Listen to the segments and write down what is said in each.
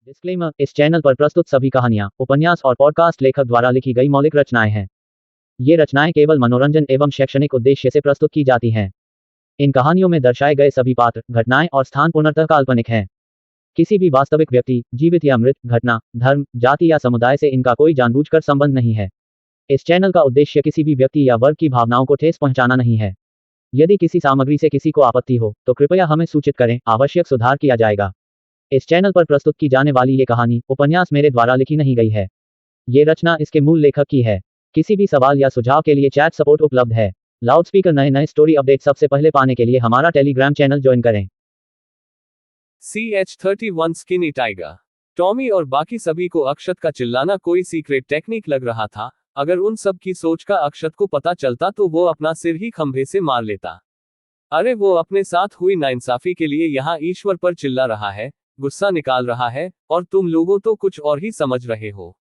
Disclaimer, इस channel पर प्रस्तुत सभी कहानियाँ, उपन्यास और पॉडकास्ट लेखक द्वारा लिखी गई मौलिक रचनाएं हैं। ये रचनाएं केवल मनोरंजन एवं शैक्षणिक उद्देश्य से प्रस्तुत की जाती हैं। इन कहानियों में दर्शाए गए सभी पात्र, घटनाएं और स्थान पूर्णतः काल्पनिक हैं। किसी भी वास्तविक व्यक्ति, जीवित या मृत, घटना, धर्म, जाति या समुदाय से इनका कोई जानबूझकर संबंध नहीं है। इस चैनल का उद्देश्य किसी भी व्यक्ति या वर्ग की भावनाओं को ठेस पहुंचाना नहीं है। यदि किसी सामग्री से किसी को आपत्ति हो, तो कृपया हमें सूचित करें, आवश्यक सुधार किया जाएगा। इस चैनल पर प्रस्तुत की जाने वाली ये कहानी, उपन्यास मेरे द्वारा लिखी नहीं गई है। ये रचना इसके मूल लेखक की है। किसी भी सवाल या सुझाव के लिए चैट सपोर्ट उपलब्ध है। लाउडस्पीकर नए स्टोरी अपडेट सबसे पहले पाने के लिए हमारा टेलीग्राम चैनल ज्वाइन करें। CH-31 skinny tiger. टॉमी और बाकी सभी को अक्षत का चिल्लाना कोई सीक्रेट टेक्निक लग रहा था। अगर उन सब की सोच का अक्षत को पता चलता तो वो अपना सिर ही खंभे से मार लेता। अरे वो अपने साथ हुई नाइंसाफी के लिए यहाँ ईश्वर पर चिल्ला रहा है, गुस्सा निकाल रहा है, और तुम लोगों तो कुछ और ही समझ रहे हो।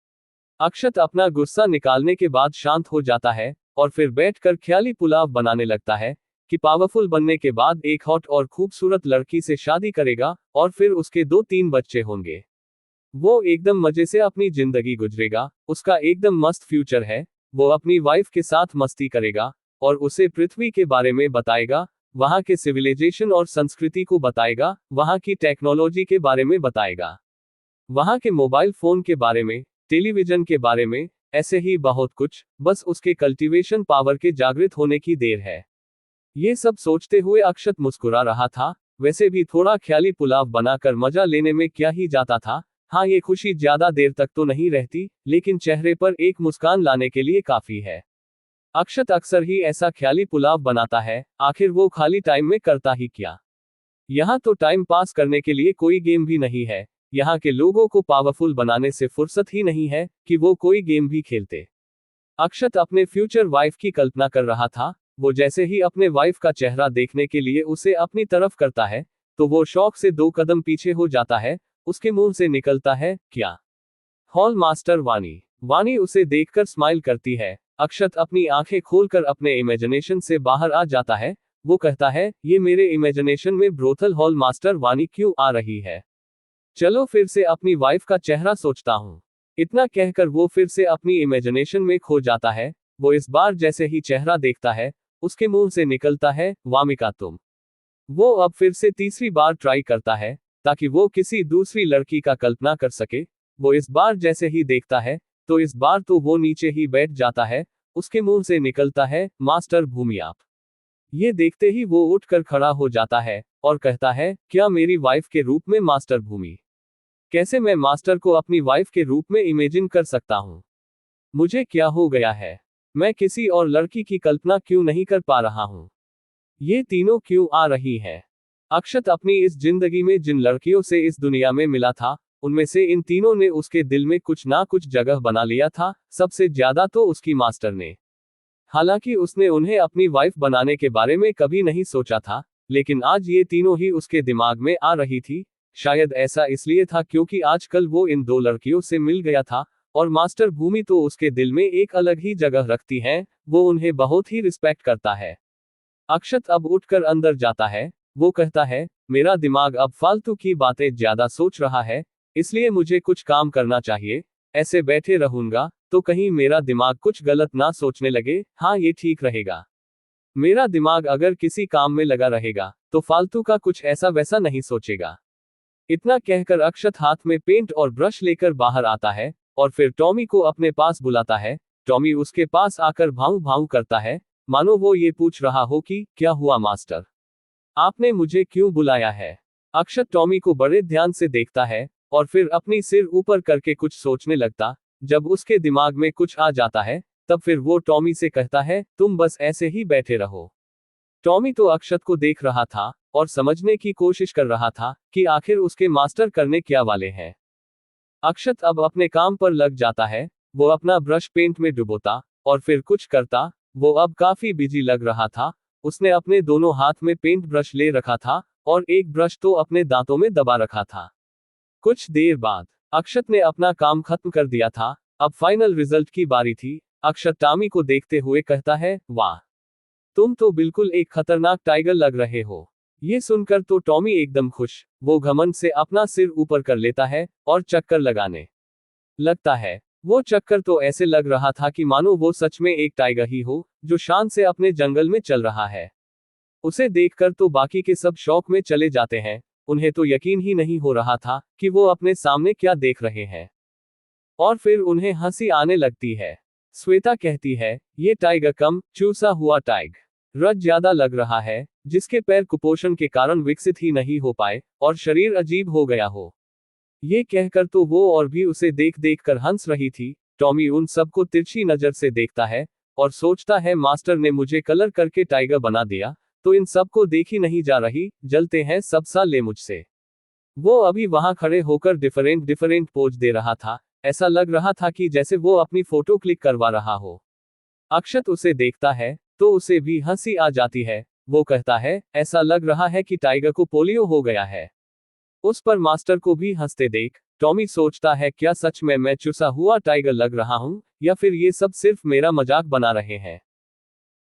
अक्षत अपना गुस्सा निकालने के बाद शांत हो जाता है और फिर बैठकर ख्याली पुलाव बनाने लगता है कि पावरफुल बनने के बाद एक हॉट और खूबसूरत लड़की से शादी करेगा और फिर उसके 2-3 बच्चे होंगे। वो एकदम मजे से अपनी जिंदगी गुजरेगा, उसका एकदम मस्त फ्यूचर है। वो अपनी वाइफ के साथ मस्ती करेगा और उसे पृथ्वी के बारे में बताएगा, वहां के सिविलाइजेशन और संस्कृति को बताएगा, वहां की टेक्नोलॉजी के बारे में बताएगा, वहां के मोबाइल फोन के बारे में, टेलीविजन के बारे में, ऐसे ही बहुत कुछ। बस उसके कल्टीवेशन पावर के जागृत होने की देर है। ये सब सोचते हुए अक्षत मुस्कुरा रहा था। वैसे भी थोड़ा ख्याली पुलाव बनाकर मजा लेने में क्या ही जाता था। हाँ, ये खुशी ज्यादा देर तक तो नहीं रहती, लेकिन चेहरे पर एक मुस्कान लाने के लिए काफी है। अक्षत अक्सर ही ऐसा ख्याली पुलाव बनाता है, आखिर वो खाली टाइम में करता ही क्या। यहाँ तो टाइम पास करने के लिए कोई गेम भी नहीं है। यहाँ के लोगों को पावरफुल बनाने से फुर्सत ही नहीं है कि वो कोई गेम भी खेलते। अक्षत अपने फ्यूचर वाइफ की कल्पना कर रहा था। वो जैसे ही अपने वाइफ का चेहरा देखने के लिए उसे अपनी तरफ करता है, तो वो शौक से 2 कदम पीछे हो जाता है। उसके मुंह से निकलता है, क्या? हॉल मास्टर वानी। वानी उसे देखकर स्माइल करती है। अक्षत अपनी आंखें खोलकर अपने इमेजिनेशन से बाहर आ जाता है। वो कहता है, ये मेरे इमेजिनेशन में ब्रोथल हॉल मास्टर वानी क्यों आ रही है? चलो फिर से अपनी वाइफ का चेहरा सोचता हूँ। इतना कहकर वो फिर से अपनी इमेजिनेशन में खो जाता है। वो इस बार जैसे ही चेहरा देखता है, उसके मुंह से निकलता है, वामिका तुम। वो अब फिर से तीसरी बार ट्राई करता है, ताकि वो किसी दूसरी लड़की का कल्पना कर सके। वो इस बार जैसे ही देखता है, तो इस बार तो वो नीचे ही बैठ जाता है। उसके मुंह से निकलता है, मास्टर भूमि आप। ये देखते ही वो उठकर खड़ा हो जाता है और कहता है, क्या मेरी वाइफ के रूप में मास्टर भूमि? कैसे मैं मास्टर को अपनी वाइफ के रूप में इमेजिन कर सकता हूँ? मुझे क्या हो गया है? मैं किसी और लड़की की कल्पना क्यों नहीं कर पा रहा हूँ? ये तीनों क्यों आ रही है? अक्षत अपनी इस जिंदगी में जिन लड़कियों से इस दुनिया में मिला था, उनमें से इन तीनों ने उसके दिल में कुछ ना कुछ जगह बना लिया था, सबसे ज्यादा तो उसकी मास्टर ने। हालांकि उसने उन्हें अपनी वाइफ बनाने के बारे में कभी नहीं सोचा था, लेकिन आज ये तीनों ही उसके दिमाग में आ रही थी। शायद ऐसा इसलिए था क्योंकि आजकल वो इन 2 लड़कियों से मिल गया था, और मास्टर भूमि तो उसके दिल में एक अलग ही जगह रखती हैं, वो उन्हें बहुत ही रिस्पेक्ट करता है। अक्षत अब उठकर अंदर जाता है। वो कहता है, मेरा दिमाग अब फालतू की बातें ज्यादा सोच रहा है, इसलिए मुझे कुछ काम करना चाहिए। ऐसे बैठे रहूंगा तो कहीं मेरा दिमाग कुछ गलत ना सोचने लगे। हाँ, ये ठीक रहेगा। मेरा दिमाग अगर किसी काम में लगा रहेगा, तो फालतू का कुछ ऐसा वैसा नहीं सोचेगा। इतना कहकर अक्षत हाथ में पेंट और ब्रश लेकर बाहर आता है और फिर टॉमी को अपने पास बुलाता है। टॉमी उसके पास आकर भाऊ भाऊ करता है, मानो वो ये पूछ रहा हो कि क्या हुआ मास्टर, आपने मुझे क्यों बुलाया है? अक्षत टॉमी को बड़े ध्यान से देखता है और फिर अपनी सिर ऊपर करके कुछ सोचने लगता। जब उसके दिमाग में कुछ आ जाता है, तब फिर वो टॉमी से कहता है, तुम बस ऐसे ही बैठे रहो। टॉमी तो अक्षत को देख रहा था और समझने की कोशिश कर रहा था कि आखिर उसके मास्टर करने क्या वाले हैं। अक्षत अब अपने काम पर लग जाता है। वो अपना ब्रश पेंट में डुबोता और फिर कुछ करता। वो अब काफी बिजी लग रहा था। उसने अपने दोनों हाथ में पेंट ब्रश ले रखा था और एक ब्रश तो अपने दांतों में दबा रखा था। कुछ देर बाद अक्षत ने अपना काम खत्म कर दिया था। अब फाइनल रिजल्ट की बारी थी। अक्षत टॉमी को देखते हुए कहता है, वाह, तुम तो बिल्कुल एक खतरनाक टाइगर लग रहे हो। ये सुनकर तो टॉमी एकदम खुश, वो घमंड से अपना सिर ऊपर कर लेता है और चक्कर लगाने लगता है। वो चक्कर तो ऐसे लग रहा था कि मानो वो सच में एक टाइगर ही हो, जो शान से अपने जंगल में चल रहा है। उसे देखकर तो बाकी के सब शौक में चले जाते हैं, उन्हें तो यकीन ही नहीं हो रहा था कि वो अपने सामने क्या देख रहे हैं। और फिर उन्हें हंसी आने लगती है। श्वेता कहती है, ये टाइगर कम चूसा हुआ टाइगर रज ज्यादा लग रहा है, जिसके पैर कुपोषण के कारण विकसित ही नहीं हो पाए और शरीर अजीब हो गया हो। ये कहकर तो वो और भी उसे देख देख कर हंस रही थी। टॉमी उन सबको तिरछी नजर से देखता है और सोचता है, मास्टर ने मुझे कलर करके टाइगर बना दिया, तो इन सबको देखी नहीं जा रही, जलते हैं सब साले मुझसे। वो अभी वहां खड़े होकर डिफरेंट डिफरेंट पोज दे रहा था, ऐसा लग रहा था कि जैसे वो अपनी फोटो क्लिक करवा रहा हो। अक्षत उसे देखता है तो उसे भी हंसी आ जाती है। वो कहता है, ऐसा लग रहा है कि टाइगर को पोलियो हो गया है। उस पर मास्टर को भी हंसते देख टॉमी सोचता है, क्या सच में मैं चुसा हुआ टाइगर लग रहा हूं, या फिर ये सब सिर्फ मेरा मजाक बना रहे हैं।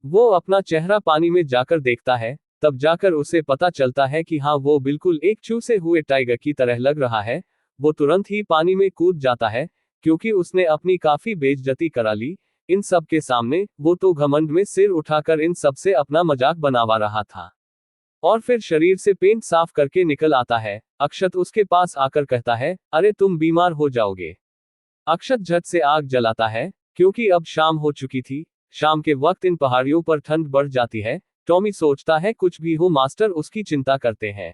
वो अपना चेहरा पानी में जाकर देखता है, तब जाकर उसे पता चलता है कि हाँ, वो बिल्कुल एक चूसे हुए टाइगर की तरह लग रहा है। वो तुरंत ही पानी में कूद जाता है, क्योंकि उसने अपनी काफी बेइज्जती करा ली इन सब के सामने। वो तो घमंड में सिर उठाकर इन सब से अपना मजाक बनावा रहा था। और फिर शरीर से पेंट साफ करके निकल आता है। अक्षत उसके पास आकर कहता है, अरे तुम बीमार हो जाओगे। अक्षत झट से आग जलाता है, क्योंकि अब शाम हो चुकी थी। शाम के वक्त इन पहाड़ियों पर ठंड बढ़ जाती है। टॉमी सोचता है, कुछ भी हो मास्टर उसकी चिंता करते हैं।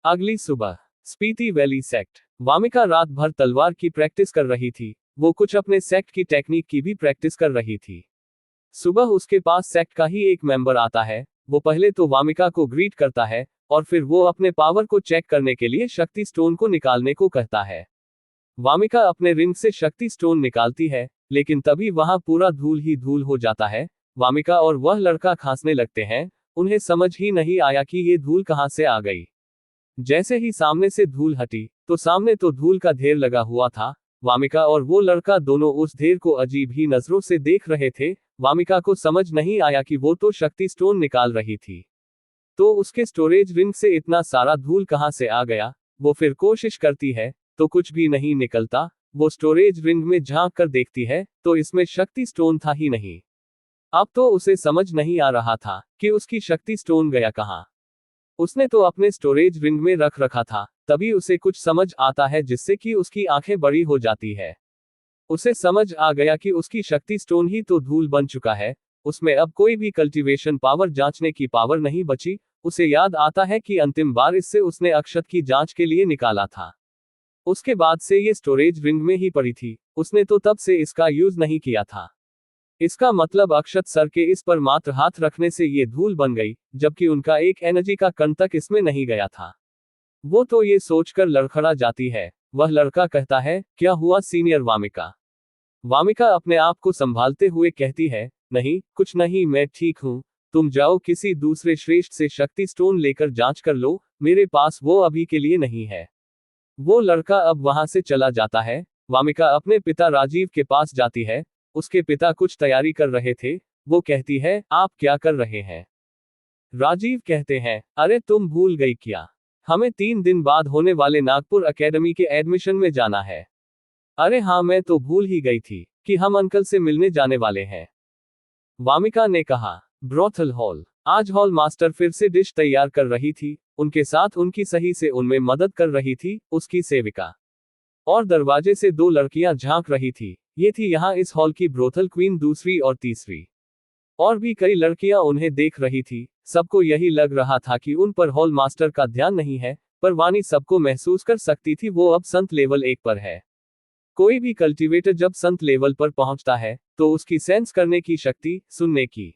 अगली सुबह स्पीति वैली सेक्ट। वामिका रात भर तलवार की प्रैक्टिस कर रही थी। वो कुछ अपने सेक्ट की टेक्निक की भी प्रैक्टिस कर रही थी। सुबह उसके पास सेक्ट का ही एक मेंबर आता है। वो पहले तो वामिका को ग्रीट करता है और फिर वो अपने पावर को चेक करने के लिए शक्ति स्टोन को निकालने को कहता है। वामिका अपने रिंग से शक्ति स्टोन निकालती है, लेकिन तभी वहां पूरा धूल ही धूल हो जाता है। वामिका और वह लड़का खांसने लगते हैं। उन्हें समझ ही नहीं आया कि ये धूल कहां से आ गई। जैसे ही सामने से धूल हटी, तो सामने तो धूल का ढेर लगा हुआ था। वामिका और वो लड़का दोनों उस ढेर को अजीब ही नजरों से देख रहे थे। वामिका को समझ नहीं आया कि वो तो शक्ति स्टोन निकाल रही थी, तो उसके स्टोरेज रिंग से इतना सारा धूल कहां से आ गया। वो फिर कोशिश करती है, तो कुछ भी नहीं निकलता। वो स्टोरेज रिंग में झांक कर देखती है, तो इसमें शक्ति स्टोन था ही नहीं। अब तो उसे समझ नहीं आ रहा था कि उसकी शक्ति स्टोन गया कहां। उसने तो अपने स्टोरेज रिंग में रख रखा था। तभी उसे कुछ समझ आता है, जिससे कि उसकी आंखें बड़ी हो जाती है। उसे समझ आ गया कि उसकी शक्ति स्टोन ही तो धूल बन चुका है। उसमें अब कोई भी कल्टीवेशन पावर जांचने की पावर नहीं बची। उसे याद आता है कि अंतिम बार इससे उसने अक्षत की जांच के लिए निकाला था। उसके बाद से ये स्टोरेज रिंग में ही पड़ी थी। उसने तो तब से इसका यूज नहीं किया था। इसका मतलब अक्षत सर के इस पर मात्र हाथ रखने से ये धूल बन गई, जबकि उनका एक एनर्जी का कण तक इसमें नहीं गया था। वो तो ये सोचकर लड़खड़ा जाती है। वह लड़का कहता है, क्या हुआ सीनियर वामिका। वामिका अपने आप को संभालते हुए कहती है, नहीं कुछ नहीं, मैं ठीक हूं। तुम जाओ किसी दूसरे श्रेष्ठ से शक्ति स्टोन लेकर जांच कर लो, मेरे पास वो अभी के लिए नहीं है। वो लड़का अब वहां से चला जाता है। वामिका अपने पिता राजीव के पास जाती है। उसके पिता कुछ तैयारी कर रहे थे। वो कहती है, आप क्या कर रहे हैं। राजीव कहते हैं, अरे तुम भूल गई क्या, हमें 3 दिन बाद होने वाले नागपुर एकेडमी के एडमिशन में जाना है। अरे हाँ, मैं तो भूल ही गई थी कि हम अंकल से मिलने जाने वाले हैं। वामिका ने कहा। Brothel hall. आज हॉल मास्टर फिर से डिश तैयार कर रही थी। उनके साथ उनकी सही से उनमें मदद कर रही थी उसकी सेविका। और दरवाजे से 2 लड़कियां झांक रही थी। ये थी यहाँ इस हॉल की ब्रोथल क्वीन दूसरी और तीसरी। और भी कई लड़कियां उन्हें देख रही थी। सबको यही लग रहा था कि उन पर हॉल मास्टर का ध्यान नहीं है, पर वानी सबको महसूस कर सकती थी वो अब संत लेवल 1 पर है। कोई भी कल्टीवेटर जब संत लेवल पर पहुंचता है, तो उसकी सेंस करने की शक्ति, सुनने की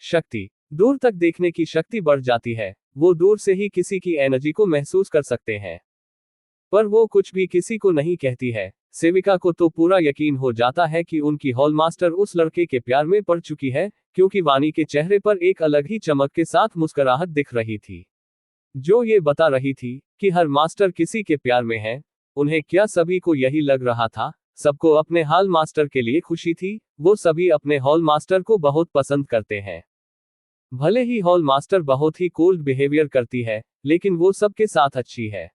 शक्ति, दूर तक देखने की शक्ति बढ़ जाती है। वो दूर से ही किसी की एनर्जी को महसूस कर सकते हैं। पर वो कुछ भी किसी को नहीं कहती है। सेविका को तो पूरा यकीन हो जाता है कि उनकी हॉल मास्टर उस लड़के के प्यार में पड़ चुकी है, क्योंकि वानी के चेहरे पर एक अलग ही चमक के साथ मुस्कुराहट दिख रही थी, जो ये बता रही थी कि हर मास्टर किसी के प्यार में है। उन्हें क्या सभी को यही लग रहा था। सबको अपने हॉल मास्टर के लिए खुशी थी। वो सभी अपने हॉल मास्टर को बहुत पसंद करते हैं। भले ही हॉल मास्टर बहुत ही कोल्ड बिहेवियर करती है, लेकिन वो सबके साथ अच्छी है।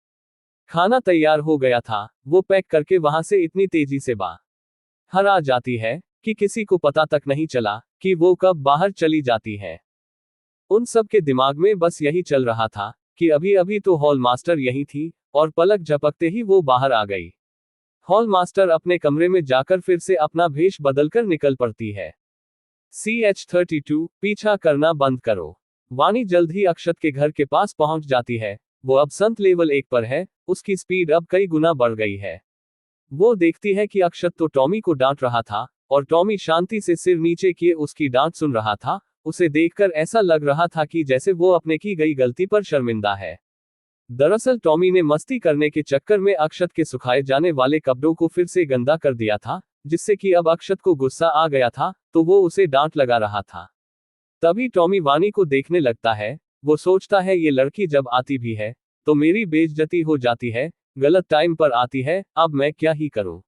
खाना तैयार हो गया था, वो पैक करके वहां से इतनी तेजी से बाहर आ जाती है कि किसी को पता तक नहीं चला कि वो कब बाहर चली जाती है। उन सब के दिमाग में बस यही चल रहा था कि अभी अभी तो हॉल मास्टर यही थी, और पलक झपकते ही वो बाहर आ गई। हॉल मास्टर अपने कमरे में जाकर फिर से अपना भेष बदलकर निकल पड़ती है। CH32 पीछा करना बंद करो। वाणी जल्द ही अक्षत के घर के पास पहुंच जाती है। वो अब संत लेवल 1 पर है, उसकी स्पीड अब कई गुना बढ़ गई है। वो देखती है कि अक्षत तो टॉमी को डांट रहा था, और टॉमी शांति से सिर नीचे किए उसकी डांट सुन रहा था। उसे देखकर ऐसा लग रहा था कि जैसे वो अपने की गई गलती पर शर्मिंदा है। दरअसल टॉमी ने मस्ती करने के चक्कर में अक्षत के सुखाए जाने वाले कपड़ों को फिर से गंदा कर दिया था, जिससे कि अब अक्षत को गुस्सा आ गया था, तो वो उसे डांट लगा रहा था। तभी टॉमी वाणी को देखने लगता है। वो सोचता है ये लड़की जब आती भी है तो मेरी बेइज्जती हो जाती है, गलत टाइम पर आती है, अब मैं क्या ही करूं।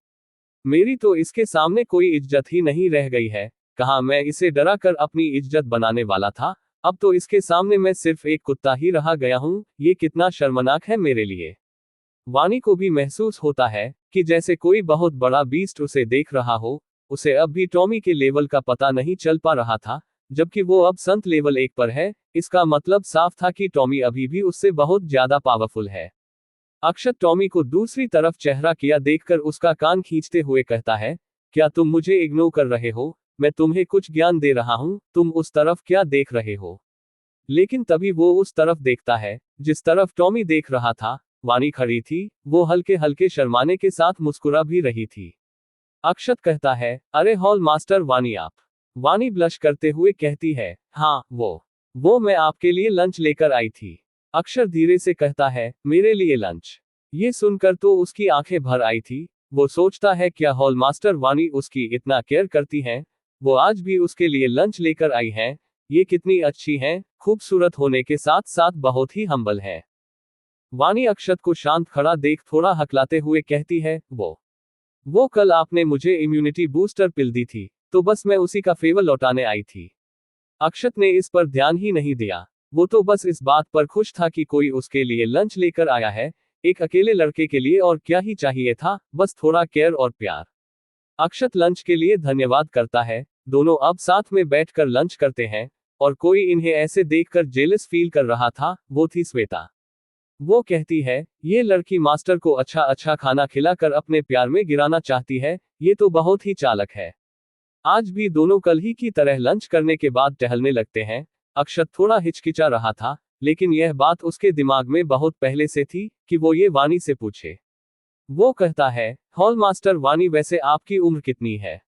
मेरी तो इसके सामने कोई इज्जत ही नहीं रह गई है। कहाँ मैं इसे डरा कर अपनी इज्जत बनाने वाला था, अब तो इसके सामने मैं सिर्फ एक कुत्ता ही रहा गया हूं। ये कितना शर्मनाक है मेरे लिए। वाणी को भी महसूस होता है कि जैसे कोई बहुत बड़ा बीस्ट उसे देख रहा हो। उसे अब भी टॉमी के लेवल का पता नहीं चल पा रहा था, जबकि वो अब संत लेवल 1 पर है। इसका मतलब साफ था कि टॉमी अभी भी उससे बहुत ज्यादा पावरफुल है। अक्षत टॉमी को दूसरी तरफ चेहरा किया देखकर उसका कान खींचते हुए कहता है, क्या तुम मुझे इग्नोर कर रहे हो? मैं तुम्हें कुछ ज्ञान दे रहा हूं, तुम उस तरफ क्या देख रहे हो? लेकिन तभी वो उस तरफ देखता है जिस तरफ टॉमी देख रहा था। वाणी खड़ी थी, वो हल्के हल्के शर्माने के साथ मुस्कुरा भी रही थी। अक्षत कहता है, अरे हॉल मास्टर वाणी आप। वाणी ब्लश करते हुए कहती है, हाँ वो मैं आपके लिए लंच लेकर आई थी। अक्षर धीरे से कहता है, मेरे लिए लंच? ये सुनकर तो उसकी आंखें भर आई थी। वो सोचता है क्या हॉल मास्टर वाणी उसकी इतना केयर करती हैं? वो आज भी उसके लिए लंच लेकर आई हैं। ये कितनी अच्छी हैं, खूबसूरत होने के साथ साथ बहुत ही हम्बल है। वाणी अक्षत को शांत खड़ा देख थोड़ा हकलाते हुए कहती है, वो कल आपने मुझे इम्यूनिटी बूस्टर पिल दी थी, तो बस मैं उसी का फेवर लौटाने आई थी। अक्षत ने इस पर ध्यान ही नहीं दिया। वो तो बस इस बात पर खुश था कि कोई उसके लिए लंच लेकर आया है। एक अकेले लड़के के लिए और क्या ही चाहिए था, बस थोड़ा केयर और प्यार। अक्षत लंच के लिए धन्यवाद करता है। दोनों अब साथ में बैठकर लंच करते हैं, और कोई इन्हें ऐसे देखकर जेलस फील कर रहा था, वो थी श्वेता। वो कहती है, ये लड़की मास्टर को अच्छा अच्छा खाना खिलाकर अपने प्यार में गिराना चाहती है, ये तो बहुत ही चालाक है। आज भी दोनों कल ही की तरह लंच करने के बाद टहलने लगते हैं। अक्षत थोड़ा हिचकिचा रहा था, लेकिन यह बात उसके दिमाग में बहुत पहले से थी कि वो ये वाणी से पूछे। वो कहता है, हॉल मास्टर वाणी वैसे आपकी उम्र कितनी है?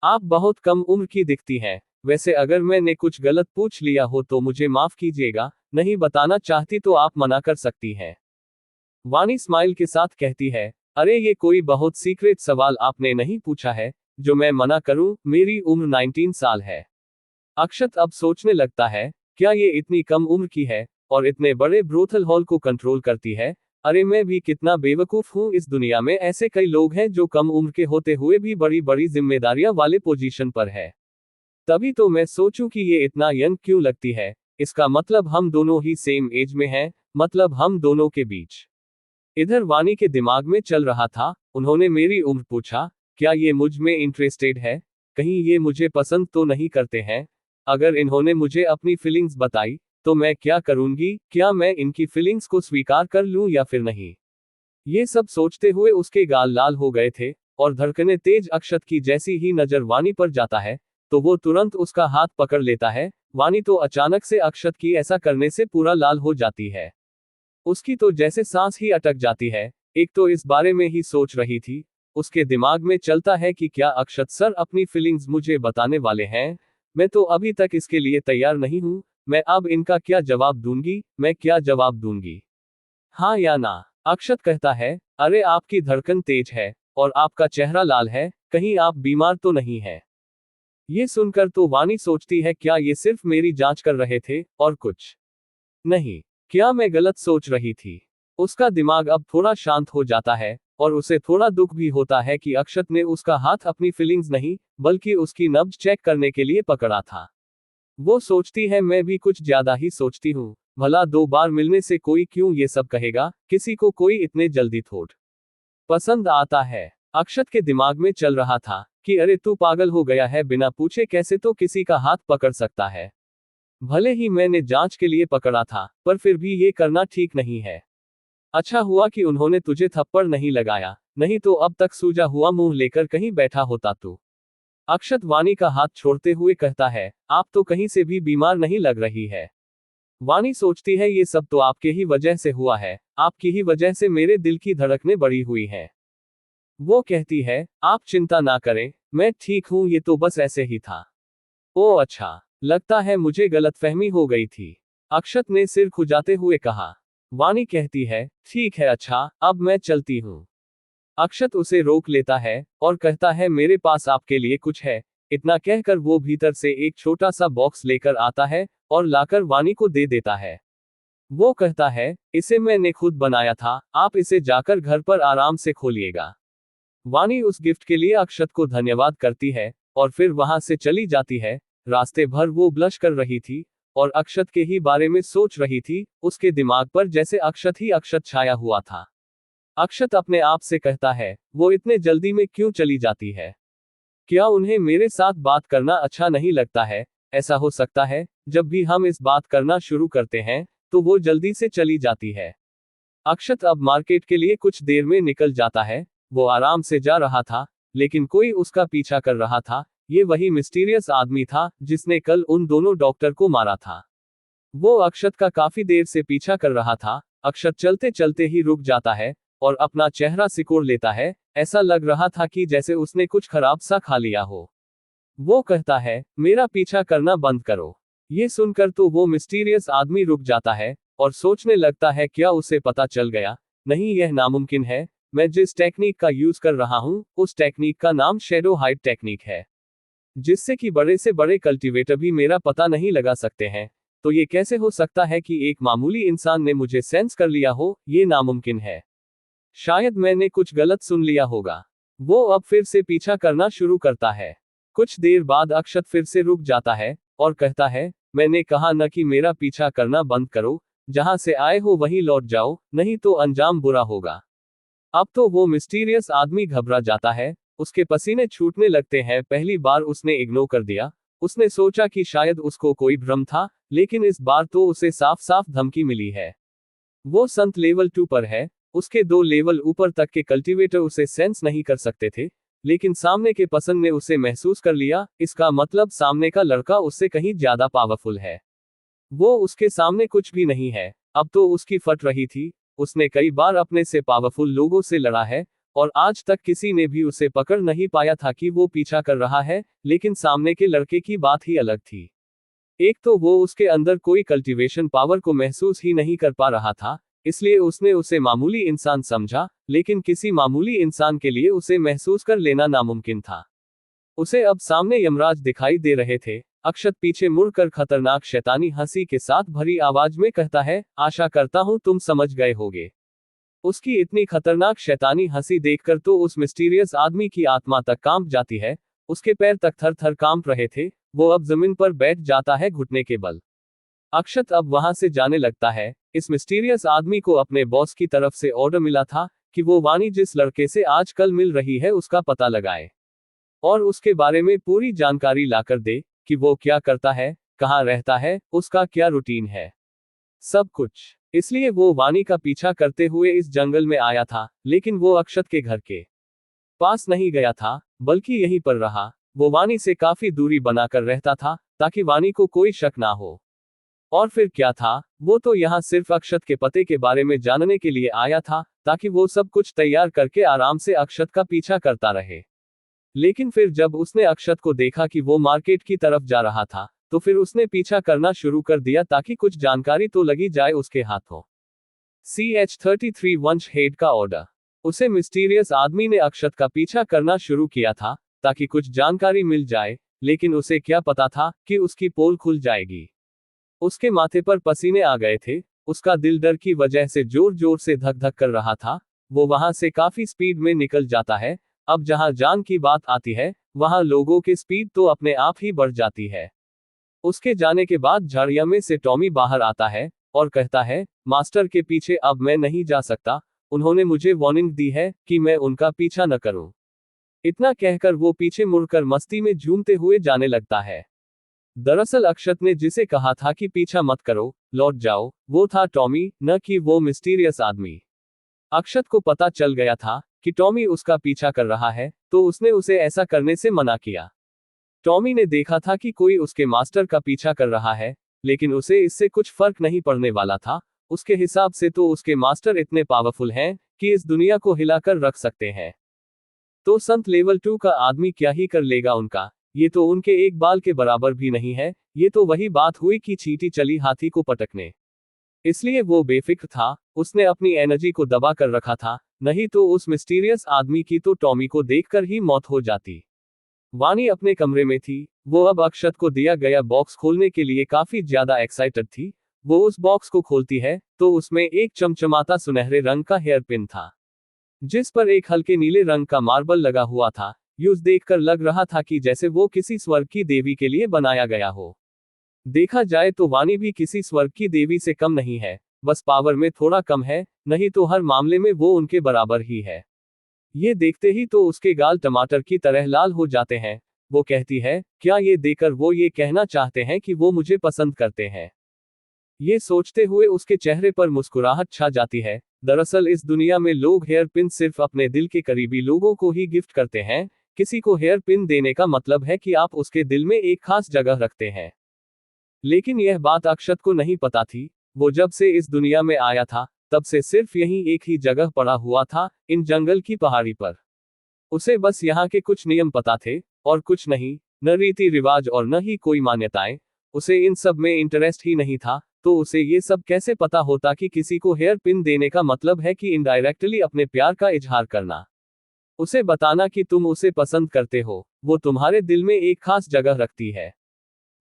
आप बहुत कम उम्र की दिखती हैं। वैसे अगर मैंने कुछ गलत पूछ लिया हो तो मुझे माफ कीजिएगा, नहीं बताना चाहती तो आप मना कर सकती हैं। वाणी स्माइल के साथ कहती है, अरे ये कोई बहुत सीक्रेट सवाल आपने नहीं पूछा है जो मैं मना करूं। मेरी उम्र 19 साल है। अक्षत अब सोचने लगता है, क्या ये इतनी कम उम्र की है और इतने बड़े ब्रोथल हॉल को कंट्रोल करती है? अरे मैं भी कितना बेवकूफ हूँ। इस दुनिया में ऐसे कई लोग हैं जो कम उम्र के होते हुए भी बड़ी बड़ी जिम्मेदारियां वाले पोजीशन पर है। तभी तो मैं सोचूं कि ये इतना यंग क्यों लगती है। इसका मतलब हम दोनों ही सेम एज में हैं, मतलब हम दोनों के बीच। इधर वाणी के दिमाग में चल रहा था, उन्होंने मेरी उम्र पूछा, क्या ये मुझ में इंटरेस्टेड है? कहीं ये मुझे पसंद तो नहीं करते हैं? अगर इन्होंने मुझे अपनी फीलिंग्स बताई तो मैं क्या करूंगी? क्या मैं इनकी फीलिंग्स को स्वीकार कर लूं या फिर नहीं? ये सब सोचते हुए उसके गाल लाल हो गए थे, और धड़कने तेज। अक्षत की जैसी ही नजर वाणी पर जाता है तो वो तुरंत उसका हाथ पकड़ लेता है। वाणी तो अचानक से अक्षत की ऐसा करने से पूरा लाल हो जाती है। उसकी तो जैसे सांस ही अटक जाती है। एक तो इस बारे में ही सोच रही थी, उसके दिमाग में चलता है कि क्या अक्षत सर अपनी फीलिंग्स मुझे बताने वाले हैं? मैं तो अभी तक इसके लिए तैयार नहीं हूं। मैं अब इनका क्या जवाब दूंगी? मैं क्या जवाब दूंगी? हाँ या ना? अक्षत कहता है, अरे आपकी धड़कन तेज है और आपका चेहरा लाल है, कहीं आप बीमार तो नहीं है? ये सुनकर तो वाणी सोचती है, क्या ये सिर्फ मेरी जांच कर रहे थे और कुछ नहीं? क्या मैं गलत सोच रही थी? उसका दिमाग अब थोड़ा शांत हो जाता है, और उसे थोड़ा दुख भी होता है कि अक्षत ने उसका हाथ अपनी फीलिंग्स नहीं बल्कि उसकी नब्ज चेक करने के लिए पकड़ा था। वो सोचती है मैं भी कुछ ज्यादा ही सोचती हूँ, भला 2 बार मिलने से कोई क्यों ये सब कहेगा, किसी को कोई इतने जल्दी थोट पसंद आता है। अक्षत के दिमाग में चल रहा था कि अरे तू पागल हो गया है, बिना पूछे कैसे तो किसी का हाथ पकड़ सकता है। भले ही मैंने जांच के लिए पकड़ा था, पर फिर भी ये करना ठीक नहीं है। अच्छा हुआ कि उन्होंने तुझे थप्पड़ नहीं लगाया, नहीं तो अब तक सूजा हुआ मुंह लेकर कहीं बैठा होता तू। अक्षत वाणी का हाथ छोड़ते हुए कहता है, आप तो कहीं से भी बीमार नहीं लग रही है। वाणी सोचती है ये सब तो आपके ही वजह से हुआ है, आपकी ही वजह से मेरे दिल की धड़कनें बढ़ी हुई हैं। वो कहती है, आप चिंता ना करें, मैं ठीक हूं, ये तो बस ऐसे ही था। ओ अच्छा, लगता है मुझे गलतफहमी हो गई थी। अक्षत ने सिर खुजाते हुए कहा। वाणी कहती है, ठीक है अच्छा, अब मैं चलती हूँ। अक्षत उसे रोक लेता है और कहता है मेरे पास आपके लिए कुछ है। इतना कहकर वो भीतर से एक छोटा सा बॉक्स लेकर आता है और लाकर वाणी को दे देता है। वो कहता है, इसे मैंने खुद बनाया था, आप इसे जाकर घर पर आराम से खोलिएगा। वाणी उस गिफ्ट के लिए अक्षत को धन्यवाद करती है और फिर वहां से चली जाती है। रास्ते भर वो ब्लश कर रही थी और अक्षत के ही बारे में सोच रही थी, उसके दिमाग पर जैसे अक्षत ही अक्षत छाया हुआ था। अक्षत अपने आप से कहता है, वो इतने जल्दी में क्यों चली जाती है? क्या उन्हें मेरे साथ बात करना अच्छा नहीं लगता है? ऐसा हो सकता है, जब भी हम इस बात करना शुरू करते हैं, तो वो जल्दी से चली जाती है। अक्षत अब मार्केट के लिए कुछ देर में निकल जाता है। वो आराम से जा रहा था, लेकिन कोई उसका पीछा कर रहा था। ये वही मिस्टीरियस आदमी था, जिसने कल उन दोनों डॉक्टर को मारा था। वो अक्षत का काफी देर से पीछा कर रहा था। अक्षत चलते चलते ही रुक जाता है और अपना चेहरा सिकोड़ लेता है। ऐसा लग रहा था कि जैसे उसने कुछ खराब सा खा लिया हो। वो कहता है, मेरा पीछा करना बंद करो। ये सुनकर तो वो मिस्टीरियस आदमी रुक जाता है और सोचने लगता है क्या उसे पता चल गया? नहीं, यह नामुमकिन है। मैं जिस टेक्निक का यूज कर रहा हूँ, उस टेक्निक का नाम शैडो हाइड टेक्निक है, जिससे कि बड़े से बड़े कल्टीवेटर भी मेरा पता नहीं लगा सकते हैं। तो ये कैसे हो सकता है कि एक मामूली इंसान ने मुझे सेंस कर लिया हो? ये नामुमकिन है। शायद मैंने कुछ गलत सुन लिया होगा। वो अब फिर से पीछा करना शुरू करता है। कुछ देर बाद अक्षत फिर से रुक जाता है और कहता है, मैंने कहा न कि मेरा पीछा करना बंद करो, जहां से आए हो वहीं लौट जाओ, नहीं तो अंजाम बुरा होगा। अब तो वो मिस्टीरियस आदमी घबरा जाता है, उसके पसीने छूटने लगते हैं। पहली बार उसने इग्नोर कर दिया। उसने सोचा कि शायद उसको कोई भ्रम था, लेकिन इस बार तो उसे साफ साफ धमकी मिली है। वो संत लेवल 2 पर है। उसके 2 लेवल ऊपर तक के कल्टीवेटर उसे सेंस नहीं कर सकते थे, लेकिन सामने के पसंद ने उसे महसूस कर लिया। इसका मतलब सामने का लड़का उससे कहीं ज्यादा पावरफुल है। वो उसके सामने कुछ भी नहीं है। अब तो उसकी फट रही थी। उसने कई बार अपने से पावरफुल लोगों से लड़ा है और आज तक किसी ने भी उसे पकड़ नहीं पाया था कि वो पीछा कर रहा है। लेकिन सामने के लड़के की बात ही अलग थी। एक तो वो उसके अंदर कोई कल्टीवेशन पावर को महसूस ही नहीं कर पा रहा था, इसलिए उसने उसे मामूली इंसान समझा, लेकिन किसी मामूली इंसान के लिए उसे महसूस कर लेना नामुमकिन था। उसे अब सामने यमराज दिखाई दे रहे थे। अक्षत पीछे मुड़कर खतरनाक शैतानी हंसी के साथ भरी आवाज में कहता है, आशा करता हूं तुम समझ गए होगे। उसकी इतनी खतरनाक शैतानी हंसी देखकर तो उस मिस्टीरियस आदमी की आत्मा तक कांप जाती है। उसके पैर तक थर थर कांप रहे थे। वो अब जमीन पर बैठ जाता है घुटने के बल। अक्षत अब वहां से जाने लगता है। इस मिस्टीरियस आदमी को अपने बॉस की तरफ से ऑर्डर मिला था कि वो वाणी जिस लड़के से आजकल मिल रही है उसका पता लगाए और उसके बारे में पूरी जानकारी लाकर दे कि वो क्या करता है, कहाँ रहता है, उसका क्या रूटीन है, सब कुछ। इसलिए वो वाणी का पीछा करते हुए इस जंगल में आया था, लेकिन वो अक्षत के घर के पास नहीं गया था, बल्कि यहीं पर रहा। वो वाणी से काफी दूरी बनाकर रहता था, ताकि वाणी को कोई शक ना हो। और फिर क्या था, वो तो यहाँ सिर्फ अक्षत के पते के बारे में जानने के लिए आया था, ताकि वो सब कुछ तैयार करके आराम से अक्षत का पीछा करता रहे। लेकिन फिर जब उसने अक्षत को देखा कि वो मार्केट की तरफ जा रहा था, तो फिर उसने पीछा करना शुरू कर दिया ताकि कुछ जानकारी तो लगी जाए उसके हाथों। CH-33 वंश हेड का ऑर्डर। उसे मिस्टीरियस आदमी ने अक्षत का पीछा करना शुरू किया था ताकि कुछ जानकारी मिल जाए, लेकिन उसे क्या पता था कि उसकी पोल खुल जाएगी। उसके माथे पर पसीने आ गए थे। उसका दिल डर की वजह से जोर जोर से धक धक कर रहा था। वो वहां से काफी स्पीड में निकल जाता है। अब जहां जान की बात आती है, वहां लोगों की स्पीड तो अपने आप ही बढ़ जाती है। उसके जाने के बाद झाड़िया में से टॉमी बाहर आता है और कहता है, मास्टर के पीछे अब मैं नहीं जा सकता, उन्होंने मुझे वार्निंग दी है कि मैं उनका पीछा न करूं। इतना कहकर वो पीछे मुड़कर मस्ती में झूमते हुए जाने लगता है। दरअसल अक्षत ने जिसे कहा था कि पीछा मत करो, लौट जाओ, वो था टॉमी, न कि वो मिस्टीरियस आदमी। अक्षत को पता चल गया था कि टॉमी उसका पीछा कर रहा है, तो उसने उसे ऐसा करने से मना किया। टॉमी ने देखा था कि कोई उसके मास्टर का पीछा कर रहा है, लेकिन उसे इससे कुछ फर्क नहीं पड़ने वाला था। उसके हिसाब से तो उसके मास्टर इतने पावरफुल हैं कि इस दुनिया को हिलाकर रख सकते हैं। तो संत लेवल 2 का आदमी क्या ही कर लेगा उनका, ये तो उनके एक बाल के बराबर भी नहीं है। ये तो वही बात हुई कि चींटी चली हाथी को पटकने। इसलिए वो बेफिक्र था, उसने अपनी एनर्जी को दबा कर रखा था, नहीं तो उस मिस्टीरियस आदमी की तो टॉमी को देखकर ही मौत हो जाती। वानी अपने कमरे में थी, वो अब अक्षत को दिया गया बॉक्स खोलने के लिए काफी ज्यादा एक्साइटेड थी। वो उस बॉक्स को खोलती है तो उसमें एक चमचमाता सुनहरे रंग का हेयर पिन था, जिस पर एक हल्के नीले रंग का मार्बल लगा हुआ था। यूज देखकर लग रहा था कि जैसे वो किसी स्वर्ग की देवी के लिए बनाया गया हो। देखा जाए तो वानी भी किसी स्वर्ग की देवी से कम नहीं है, बस पावर में थोड़ा कम है, नहीं तो हर मामले में वो उनके बराबर ही है। ये देखते ही तो उसके गाल टमाटर की तरह लाल हो जाते हैं। वो कहती है, क्या ये देखकर वो ये कहना चाहते हैं कि वो मुझे पसंद करते हैं? ये सोचते हुए उसके चेहरे पर मुस्कुराहट छा जाती है। दरअसल इस दुनिया में लोग हेयर पिन सिर्फ अपने दिल के करीबी लोगों को ही गिफ्ट करते हैं। किसी को हेयर पिन देने का मतलब है कि आप उसके दिल में एक खास जगह रखते हैं। लेकिन यह बात अक्षत को नहीं पता थी। वो जब से इस दुनिया में आया था, तब से सिर्फ यही एक ही जगह पड़ा हुआ था, इन जंगल की पहाड़ी पर। उसे बस यहाँ के कुछ नियम पता थे, और कुछ नहीं, न रीति रिवाज और न ही कोई मान्यताएं। उसे इन सब में इंटरेस्ट ही नहीं था, तो उसे ये सब कैसे पता होता कि किसी को हेयर पिन देने का मतलब है कि इनडायरेक्टली अपने प्यार का इजहार करना। उसे बताना कि तुम उसे पसंद करते हो, वो तुम्हारे दिल में एक खास जगह रखती है।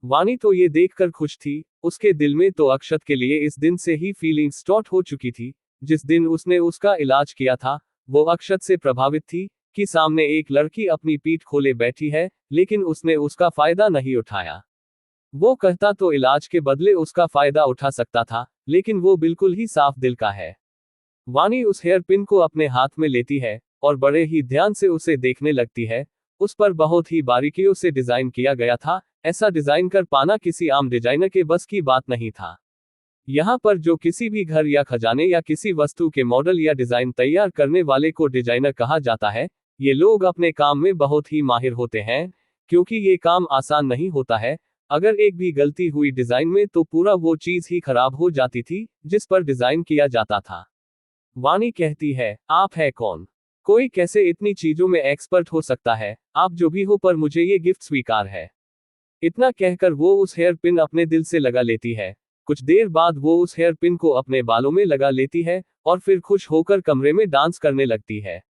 वानी तो ये देखकर खुश थी, उसके दिल में तो अक्षत के लिए इस दिन से ही फीलिंग स्टार्ट हो चुकी थी। जिस दिन उसने उसका इलाज किया था, वो अक्षत से प्रभावित थी कि सामने एक लड़की अपनी पीठ खोले बैठी है, लेकिन उसने उसका फायदा नहीं उठाया। वो कहता तो इलाज के बदले उसका फायदा उठा सकता था, लेकिन वो बिल्कुल ही साफ दिल का है। वानी उस हेयर पिन को अपने हाथ में लेती है और बड़े ही ध्यान से उसे देखने लगती है। उस पर बहुत ही बारीकियों से डिजाइन किया गया था। ऐसा डिजाइन कर पाना किसी आम डिजाइनर के बस की बात नहीं था। यहाँ पर जो किसी भी घर या खजाने या किसी वस्तु के मॉडल या डिजाइन तैयार करने वाले को डिजाइनर कहा जाता है। ये लोग अपने काम में बहुत ही माहिर होते हैं, क्योंकि ये काम आसान नहीं होता है। अगर एक भी गलती हुई डिजाइन में तो पूरा वो चीज ही खराब हो जाती थी जिस पर डिजाइन किया जाता था। वानी कहती है, आप है कौन? कोई कैसे इतनी चीजों में एक्सपर्ट हो सकता है? आप जो भी हो, पर मुझे ये गिफ्ट स्वीकार है। इतना कहकर वो उस हेयर पिन अपने दिल से लगा लेती है। कुछ देर बाद वो उस हेयर पिन को अपने बालों में लगा लेती है और फिर खुश होकर कमरे में डांस करने लगती है।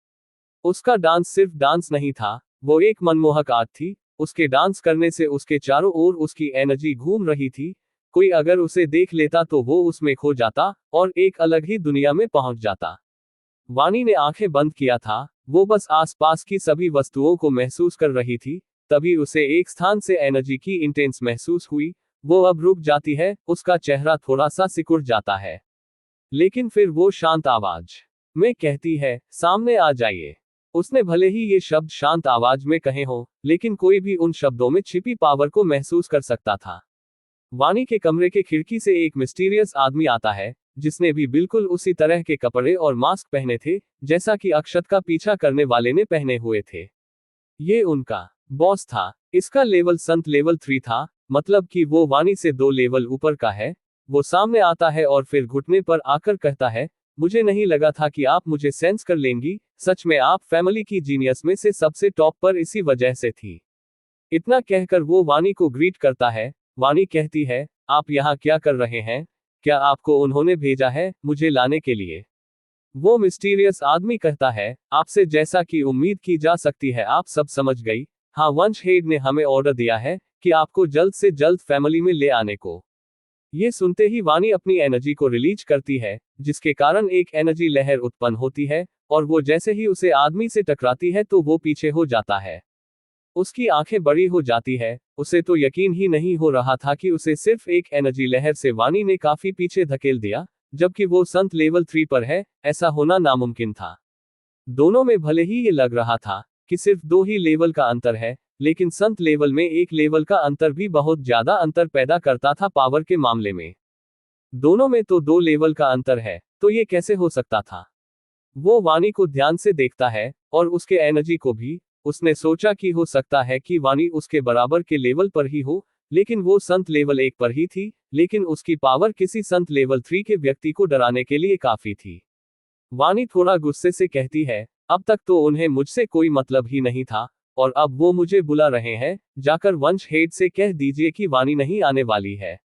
उसका डांस सिर्फ डांस नहीं था, वो एक मनमोहक आर्ट थी। उसके डांस करने से उसके चारों ओर उसकी एनर्जी घूम रही थी। कोई अगर उसे देख लेता तो वो उसमें खो जाता और एक अलग ही दुनिया में पहुंच जाता। वानी ने आंखें बंद किया था, वो बस आसपास की सभी वस्तुओं को महसूस कर रही थी। तभी उसे एक स्थान से एनर्जी की इंटेंस महसूस हुई। वो अब रुक जाती है, उसका चेहरा थोड़ा सा सिकुड़ जाता है, लेकिन फिर वो शांत आवाज में कहती है, सामने आ जाइए। उसने भले ही ये शब्द शांत आवाज में कहे हों, लेकिन कोई भी उन शब्दों में छिपी पावर को महसूस कर सकता था। वानी के कमरे के खिड़की से एक मिस्टीरियस आदमी आता है, जिसने भी बिल्कुल उसी तरह के कपड़े और मास्क पहने थे जैसा कि अक्षत का पीछा करने वाले ने पहने हुए थे। ये उनका बॉस था। इसका लेवल संत लेवल 3 था, मतलब कि वो वानी से 2 लेवल ऊपर का है। वो सामने आता है और फिर घुटने पर आकर कहता है, मुझे नहीं लगा था कि आप मुझे सेंस कर लेंगी। सच में आप फैमिली की जीनियस में से सबसे टॉप पर इसी वजह से थी। इतना कहकर वो वानी को ग्रीट करता है। वानी कहती है, आप यहाँ क्या कर रहे हैं? क्या आपको उन्होंने भेजा है मुझे लाने के लिए? वो मिस्टीरियस आदमी कहता है, आपसे जैसा कि उम्मीद की जा सकती है आप सब समझ गई। हाँ, वंश हेड ने हमें ऑर्डर दिया है कि आपको जल्द से जल्द फैमिली में ले आने को। ये सुनते ही वानी अपनी एनर्जी को रिलीज करती है, जिसके कारण एक एनर्जी लहर उत्पन्न होती है, और वो जैसे ही उसे आदमी से टकराती है तो वो पीछे हो जाता है। उसकी आंखें बड़ी हो जाती है, उसे तो यकीन ही नहीं हो रहा था कि उसे सिर्फ एक एनर्जी लहर से वानी ने काफी पीछे धकेल दिया, जबकि वो संत लेवल 3 पर है, ऐसा होना नामुमकिन था। दोनों में भले ही ये लग रहा था कि सिर्फ 2 ही लेवल का अंतर है, लेकिन संत लेवल में एक लेवल का अंतर भी बहुत ज्यादा अंतर पैदा करता था पावर के मामले में। दोनों में तो 2 लेवल का अंतर है, तो ये कैसे हो सकता था? वो वानी को ध्यान से देखता है, और उसके एनर्जी को भी। उसने सोचा कि हो सकता है कि वानी उसके बराबर के लेवल पर ही हो, लेकिन वो संत लेवल 1 पर ही थी, लेकिन उसकी पावर किसी संत लेवल 3 के व्यक्ति को डराने के लिए काफी थी। वानी थोड़ा गुस्से से कहती है, अब तक तो उन्हें मुझसे कोई मतलब ही नहीं था, और अब वो मुझे बुला रहे हैं, जाकर वंश हेड से कह दीजिए कि वानी नहीं आने वाली है।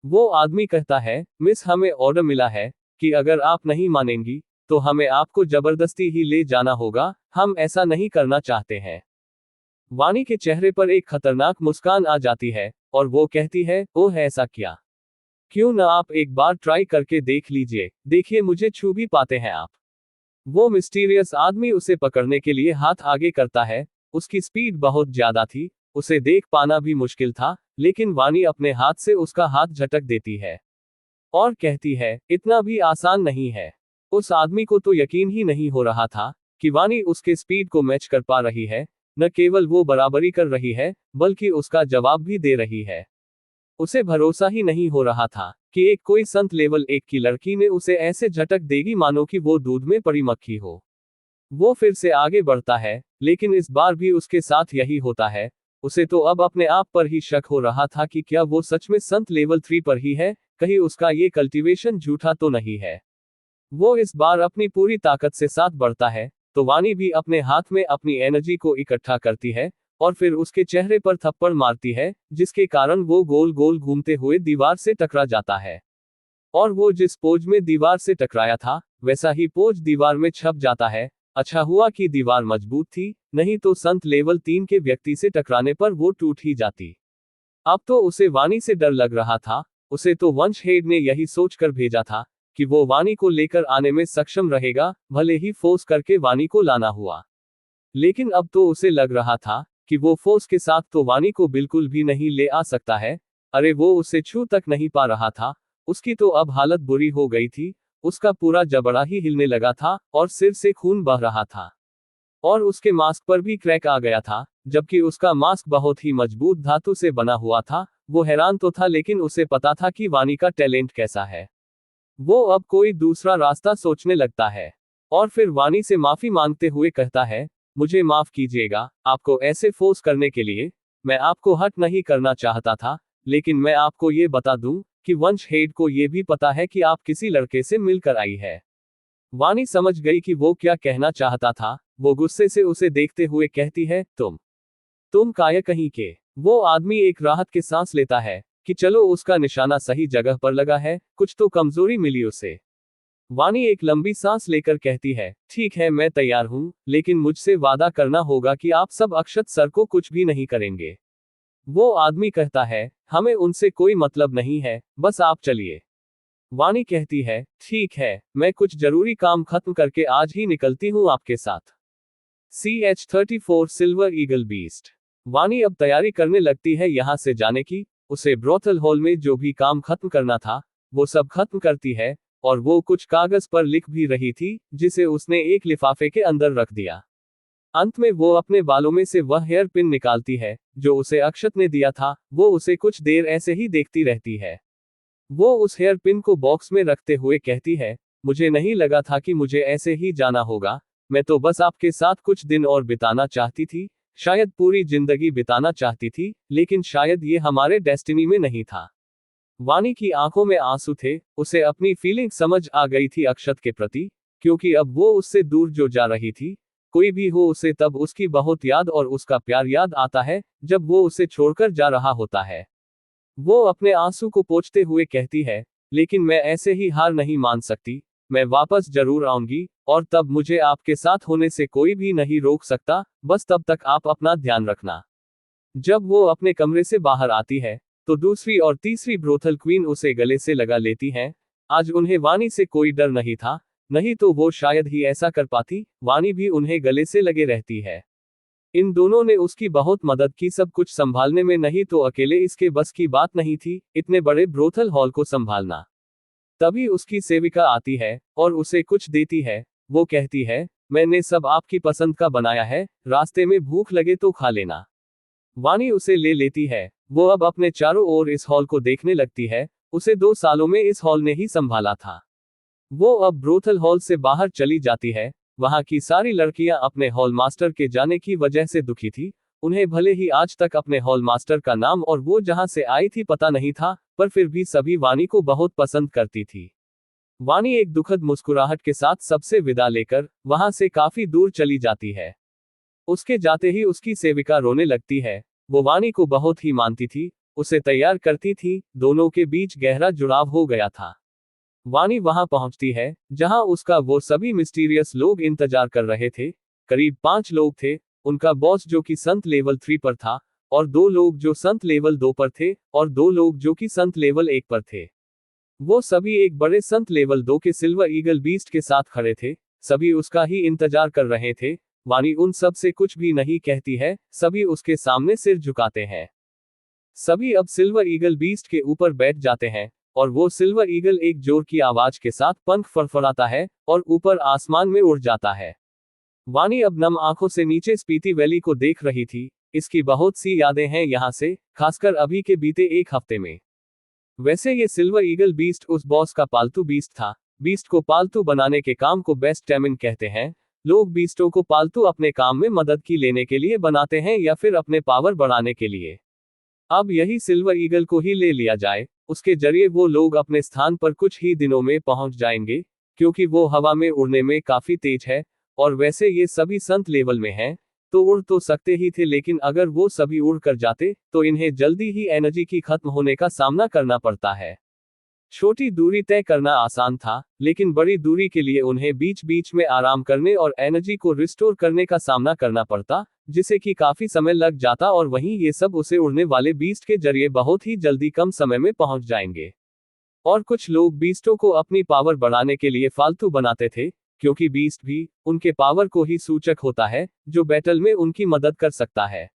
वो आदमी कहता है, मिस हमें ऑर्डर मिला है कि अगर आप नहीं मानेंगी तो हमें आपको जबरदस्ती ही ले जाना होगा, हम ऐसा नहीं करना चाहते हैं। वानी के चेहरे पर एक खतरनाक मुस्कान आ जाती है, और वो कहती है, ओह ऐसा क्या? क्यों न आप एक बार ट्राई करके देख लीजिए, देखिए मुझे छू भी पाते हैं आप। वो मिस्टीरियस आदमी उसे पकड़ने के लिए हाथ आगे करता है, उसकी स्पीड बहुत ज्यादा थी, उसे देख पाना भी मुश्किल था, लेकिन वानी अपने हाथ से उसका हाथ झटक देती है और कहती है, इतना भी आसान नहीं है। उस आदमी को तो यकीन ही नहीं हो रहा था कि वानी उसके स्पीड को मैच कर पा रही है, न केवल वो बराबरी कर रही है, बल्कि उसका जवाब भी दे रही है। उसे भरोसा ही नहीं हो रहा था कि एक कोई संत लेवल 1 की लड़की ने उसे ऐसे झटक देगी मानो कि वो दूध में पड़ी मक्खी हो। वो फिर से आगे बढ़ता है, लेकिन इस बार भी उसके साथ यही होता है। उसे तो अब अपने आप पर ही शक हो रहा था कि क्या वो सच में संत लेवल 3 पर ही है, कहीं उसका ये कल्टीवेशन झूठा तो नहीं है। वो इस बार अपनी पूरी ताकत से साथ बढ़ता है, तो वानी भी अपने हाथ में अपनी एनर्जी को इकट्ठा करती है, और फिर उसके चेहरे पर थप्पड़ मारती है, जिसके कारण वो गोल गोल घूमते हुए दीवार से टकरा जाता है। और वो जिस पोज में दीवार से टकराया था, वैसा ही पोज दीवार में छप जाता है। अच्छा हुआ कि दीवार मजबूत थी, नहीं तो संत लेवल 3 के व्यक्ति से टकराने पर वो टूट ही जाती। अब तो उसे वानी से डर लग रहा था, उसे तो वंश हेड ने यही सोचकर भेजा था कि वो वानी को लेकर आने में सक्षम रहेगा, भले ही फोर्स करके वानी को लाना हुआ। लेकिन अब तो उसे लग रहा था कि वो फोर्स के साथ तो वानी को बिल्कुल भी नहीं ले आ सकता है। अरे वो उसे छू तक नहीं पा रहा था, उसकी तो अब हालत बुरी हो गई थी, उसका पूरा जबड़ा ही हिलने लगा था, और सिर से खून बह रहा था। और उसके मास्क पर भी क्रैक आ गया था, जबकि उसका मास्क बहुत ही मजबूत धातु से बना हुआ था। वो हैरान तो था, लेकिन उसे पता था कि वानी का टैलेंट कैसा है। वो अब कोई दूसरा रास्ता सोचने लगता है, और फिर वानी से माफी मांगते हुए कहता है, मुझे माफ कीजिएगा आपको ऐसे फोर्स करने के लिए, मैं आपको हर्ट नहीं करना चाहता था, लेकिन मैं आपको ये बता दूं कि वंश हेड को ये भी पता है कि आप किसी लड़के से मिलकर आई है। वानी समझ गई कि वो क्या कहना चाहता था, वो गुस्से से उसे देखते हुए कहती है, तुम काया कहीं के। वो आदमी एक राहत की सांस लेता है कि चलो उसका निशाना सही जगह पर लगा है, कुछ तो कमजोरी मिली उसे। वानी एक लंबी सांस लेकर कहती है, ठीक है मैं तैयार हूं, लेकिन मुझसे वादा करना होगा कि आप सब अक्षत सर को कुछ भी नहीं करेंगे। वो आदमी कहता है, हमें उनसे कोई मतलब नहीं है, बस आप चलिए। वानी कहती है, ठीक है, मैं कुछ जरूरी काम खत्म करके आज ही निकलती हूँ आपके साथ। CH-34 silver eagle beast. वानी अब तैयारी करने लगती है यहां से जाने की। उसे ब्रोथल हॉल में जो भी काम खत्म करना था, वो सब खत्म करती है, और वो कुछ कागज पर लिख भी रही थी, जिसे उसने एक लिफाफे के अंदर रख दिया। अंत में वो अपने बालों में से वह हेयर पिन निकालती है, जो उसे अक्षत ने दिया था। वो उसे कुछ देर ऐसे ही देखती रहती है। वो उस हेयर पिन को बॉक्स में रखते हुए कहती है, मुझे नहीं लगा था कि मुझे ऐसे ही जाना होगा, मैं तो बस आपके साथ कुछ दिन और बिताना चाहती थी, शायद पूरी जिंदगी बिताना चाहती थी, लेकिन शायद ये हमारे डेस्टिनी में नहीं था। वानी की आंखों में आंसू थे, उसे अपनी फीलिंग समझ आ गई थी अक्षत के प्रति, क्योंकि अब वो उससे दूर जो जा रही थी, कोई भी हो उसे तब उसकी बहुत याद और उसका प्यार याद आता है, जब वो उसे छोड़कर जा रहा होता है। वो अपने आंसू को पोंछते हुए कहती है, लेकिन मैं ऐसे ही हार नहीं मान सकती, मैं वापस जरूर आऊंगी, और तब मुझे आपके साथ होने से कोई भी नहीं रोक सकता, बस तब तक आप अपना ध्यान रखना। जब वो अपने कमरे से बाहर आती है, तो दूसरी और तीसरी ब्रोथल क्वीन उसे गले से लगा लेती हैं। आज उन्हें वानी से कोई डर नहीं था, नहीं तो वो शायद ही ऐसा कर पाती। वानी भी उन्हें गले से लगे रहती है। इन दोनों ने उसकी बहुत मदद की, सब कुछ संभालने में, नहीं तो अकेले इसके बस की बात नहीं थी इतने बड़े ब्रोथल हॉल को संभालना। तभी उसकी सेविका आती है और उसे कुछ देती है। वो कहती है, मैंने सब आपकी पसंद का बनाया है, रास्ते में भूख लगे तो खा लेना। वाणी उसे ले लेती है। वो अब अपने चारों ओर इस हॉल को देखने लगती है। उसे 2 सालों में इस हॉल ने ही संभाला था। वो अब ब्रोथल हॉल से बाहर चली जाती है। वहां की सारी लड़कियां अपने हॉल मास्टर के जाने की वजह से दुखी थी। उन्हें भले ही आज तक अपने हॉल मास्टर का नाम और वो जहां से आई थी पता नहीं था, पर फिर भी सभी वाणी को बहुत पसंद करती थी। वाणी एक दुखद मुस्कुराहट के साथ सबसे विदा लेकर वहां से काफी दूर चली जाती है। उसके जाते ही उसकी सेविका रोने लगती है। वो वाणी को बहुत ही मानती थी, उसे तैयार करती थी, दोनों के बीच गहरा जुड़ाव हो गया था। वाणी वहां पहुंचती है जहां उसका वो सभी मिस्टीरियस लोग इंतजार कर रहे थे। करीब 5 लोग थे, उनका बॉस जो कि संत लेवल 3 पर था, और 2 लोग जो संत लेवल 2 पर थे, और 2 लोग जो कि संत लेवल 1 पर थे। वो सभी एक बड़े संत लेवल 2 के सिल्वर ईगल बीस्ट के साथ खड़े थे। सभी उसका ही इंतजार कर रहे थे। वाणी उन सब से कुछ भी नहीं कहती है, सभी उसके सामने सिर झुकाते हैं। सभी अब सिल्वर ईगल बीस्ट के ऊपर बैठ जाते हैं, और वो सिल्वर ईगल एक जोर की आवाज के साथ पंख फड़फड़ाता है और ऊपर आसमान में उड़ जाता है। वाणी अब नम आंखों से नीचे स्पीति वैली को देख रही थी। इसकी बहुत सी यादें हैं यहां से, खासकर अभी के बीते 1 हफ्ते में। वैसे ये सिल्वर ईगल बीस्ट उस बॉस का पालतू बीस्ट था। बीस्ट को पालतू बनाने के काम को बेस्ट टैमिंग कहते हैं। लोग बीस्टों को पालतू अपने काम में मदद की लेने के लिए बनाते हैं या फिर अपने पावर बढ़ाने के लिए। अब यही सिल्वर ईगल को ही ले लिया जाए, उसके जरिए वो लोग अपने स्थान पर कुछ ही दिनों में पहुंच जाएंगे, क्योंकि वो हवा में उड़ने में काफी तेज है। और वैसे ये सभी संत लेवल में हैं, तो उड़ तो सकते ही थे, लेकिन अगर वो सभी उड़ कर जाते तो इन्हें जल्दी ही एनर्जी की खत्म होने का सामना करना पड़ता है। छोटी दूरी तय करना आसान था, लेकिन बड़ी दूरी के लिए उन्हें बीच बीच में आराम करने और एनर्जी को रिस्टोर करने का सामना करना पड़ता, जिसे कि काफी समय लग जाता। और वहीं ये सब उसे उड़ने वाले बीस्ट के जरिए बहुत ही जल्दी कम समय में पहुंच जाएंगे। और कुछ लोग बीस्टों को अपनी पावर बढ़ाने के लिए फालतू बनाते थे, क्योंकि बीस्ट भी उनके पावर को ही सूचक होता है, जो बैटल में उनकी मदद कर सकता है।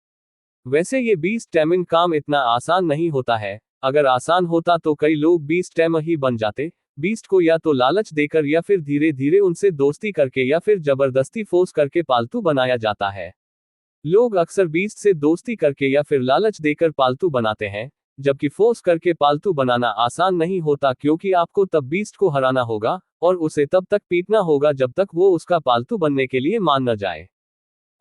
वैसे ये बीस्ट टैमिंग काम इतना आसान नहीं होता है। अगर आसान होता तो कई लोग बीस्ट टैमर ही बन जाते। बीस्ट को या तो लालच देकर या फिर धीरे धीरे उनसे दोस्ती करके या फिर जबरदस्ती फोर्स करके पालतू बनाया जाता है। लोग अक्सर बीस्ट से दोस्ती करके या फिर लालच देकर पालतू बनाते हैं, जबकि फोर्स करके पालतू बनाना आसान नहीं होता, क्योंकि आपको तब बीस्ट को हराना होगा और उसे तब तक पीटना होगा जब तक वो उसका पालतू बनने के लिए मान न जाए।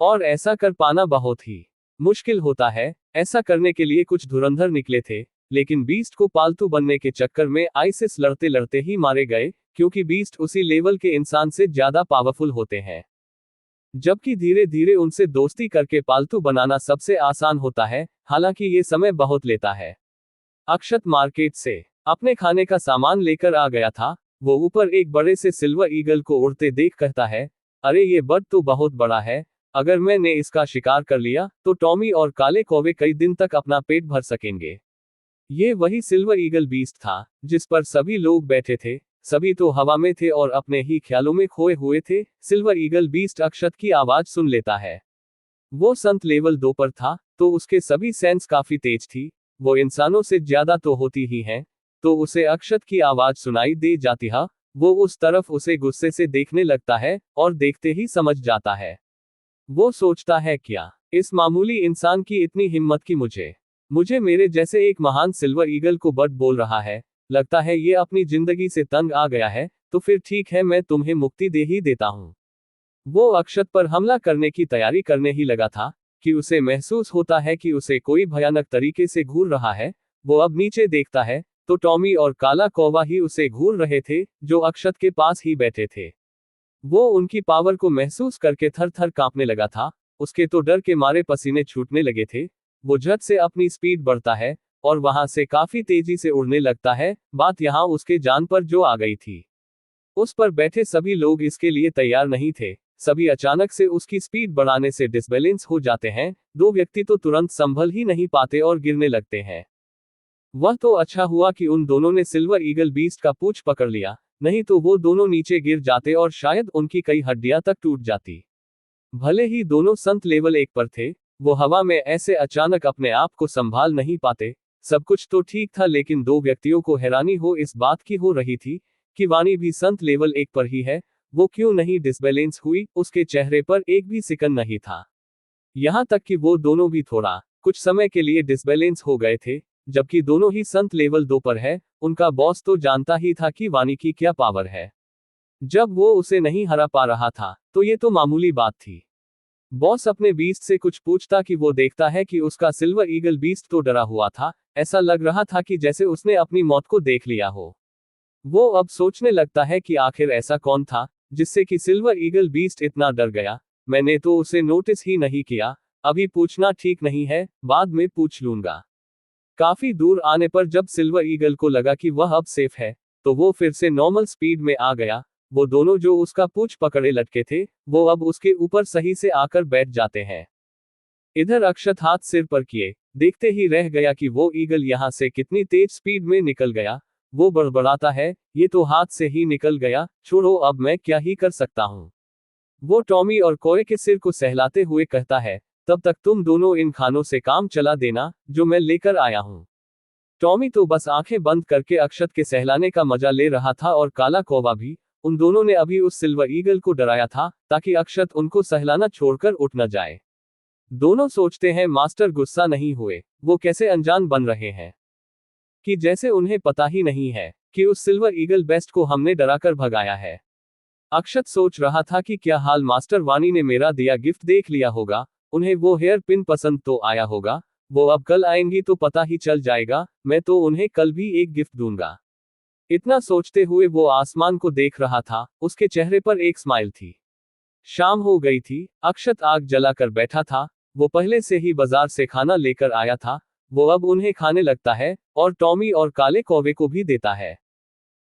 और ऐसा कर पाना बहुत ही मुश्किल होता है। ऐसा करने के लिए कुछ धुरंधर निकले थे, लेकिन बीस्ट को पालतू बनने के चक्कर में आइसिस लड़ते लड़ते ही मारे गए, क्योंकि बीस्ट उसी लेवल के इंसान से ज्यादा पावरफुल होते हैं। जबकि धीरे धीरे उनसे दोस्ती करके पालतू बनाना सबसे आसान होता है, हालांकि ये समय बहुत लेता है। अक्षत मार्केट से अपने खाने का सामान लेकर आ गया था। वो ऊपर एक बड़े से सिल्वर ईगल को उड़ते देख कहता है, अरे ये बर्ड तो बहुत बड़ा है, अगर मैंने इसका शिकार कर लिया तो टॉमी और काले कौवे कई दिन तक अपना पेट भर सकेंगे। ये वही सिल्वर ईगल बीस्ट था जिस पर सभी लोग बैठे थे। सभी तो हवा में थे और अपने ही ख्यालों में खोए हुए थे। सिल्वर ईगल बीस्ट अक्षत की आवाज सुन लेता है। वो संत लेवल 2 पर था, तो उसके सभी सेंस काफी तेज थी। वो इंसानों से ज्यादा तो होती ही हैं, तो उसे अक्षत की आवाज सुनाई दे जाती है। वो उस तरफ उसे गुस्से से देखने लगता है और देखते ही समझ जाता है। वो सोचता है, क्या इस मामूली इंसान की इतनी हिम्मत कि मुझे मेरे जैसे एक महान सिल्वर ईगल को बर्ड बोल रहा है। लगता है ये अपनी जिंदगी से तंग आ गया है, तो फिर ठीक है, मैं तुम्हें मुक्ति दे ही देता हूं। वो अक्षत पर हमला करने की तैयारी करने ही लगा था कि उसे महसूस होता है कि उसे कोई भयानक तरीके से घूर रहा है। वो अब नीचे देखता है तो टॉमी और काला कौवा ही उसे घूर रहे थे, जो अक्षत के पास ही बैठे थे। वो उनकी पावर को महसूस करके थर थर कांपने लगा था। उसके तो डर के मारे पसीने छूटने लगे थे। वो झट से अपनी स्पीड बढ़ता है और वहां से काफी तेजी से उड़ने लगता है। बात यहां उसके जान पर जो आ गई थी, उस पर बैठे सभी लोग इसके लिए तैयार नहीं थे। सभी अचानक से उसकी स्पीड बढ़ाने से डिसबैलेंस हो जाते हैं। 2 व्यक्ति तो तुरंत संभल ही नहीं पाते और गिरने लगते हैं। वह तो अच्छा हुआ कि उन दोनों ने सिल्वर ईगल बीस्ट का पूंछ पकड़ लिया, नहीं तो वो दोनों नीचे गिर जाते और शायद उनकी कई हड्डियां तक टूट जाती। भले ही दोनों संत लेवल 1 पर थे, वो हवा में ऐसे अचानक अपने आप को संभाल नहीं पाते। सब कुछ तो ठीक था, लेकिन दो व्यक्तियों को हैरानी हो इस बात की हो रही थी कि वाणी भी संत लेवल 1 पर ही है, वो क्यों नहीं डिसबैलेंस हुई। उसके चेहरे पर एक भी सिकन नहीं था, यहां तक कि वो दोनों भी थोड़ा कुछ समय के लिए डिसबैलेंस हो गए थे, जबकि दोनों ही संत लेवल 2 पर है। उनका बॉस तो जानता ही था कि वाणी की क्या पावर है। जब वो उसे नहीं हरा पा रहा था तो ये तो मामूली बात थी। बॉस अपने बीस्ट से कुछ पूछता कि वो देखता है कि उसका सिल्वर ईगल बीस्ट तो डरा हुआ था, ऐसा लग रहा था कि जैसे उसने अपनी मौत को देख लिया हो। वो अब सोचने लगता है कि आखिर ऐसा कौन था जिससे कि सिल्वर ईगल बीस्ट इतना डर गया। मैंने तो उसे नोटिस ही नहीं किया। अभी पूछना ठीक नहीं है, बाद में पूछ लूंगा। काफी दूर आने पर जब सिल्वर ईगल को लगा कि वह अब सेफ है, तो वो फिर से नॉर्मल स्पीड में आ गया। वो दोनों जो उसका पूंछ पकड़े लटके थे, वो अब उसके ऊपर सही से आकर बैठ जाते हैं। इधर अक्षत हाथ सिर पर किए देखते ही रह गया कि वो ईगल यहां से कितनी तेज स्पीड में निकल गया। वो बड़बड़ाता है, ये तो हाथ से ही निकल गया, छोड़ो अब मैं क्या ही कर सकता हूं। वो टॉमी और कोए के सिर को सहलाते हुए कहता है, तब तक तुम दोनों इन खानों से काम चला देना जो मैं लेकर आया हूं। टॉमी तो बस आंखें बंद करके अक्षत के सहलाने का मजा ले रहा था, और काला कौवा भी। उन दोनों ने अभी उस सिल्वर ईगल को डराया था ताकि अक्षत उनको सहलाना छोड़कर उठ न जाए। दोनों सोचते हैं मास्टर गुस्सा नहीं हुए, वो कैसे अनजान बन रहे हैं कि जैसे उन्हें पता ही नहीं है कि उस सिल्वर ईगल बेस्ट को हमने डराकर भगाया है। अक्षत सोच रहा था कि क्या हाल मास्टर वाणी ने मेरा दिया गिफ्ट देख लिया होगा, उन्हें वो हेयर पिन पसंद तो आया होगा। वो अब कल आएंगी तो पता ही चल जाएगा, मैं तो उन्हें कल भी एक गिफ्ट दूंगा। इतना सोचते हुए वो आसमान को देख रहा था, उसके चेहरे पर एक स्माइल थी। शाम हो गई थी, अक्षत आग जलाकर बैठा था। वो पहले से ही बाजार से खाना लेकर आया था, वो अब उन्हें खाने लगता है और टॉमी और काले कौवे को भी देता है।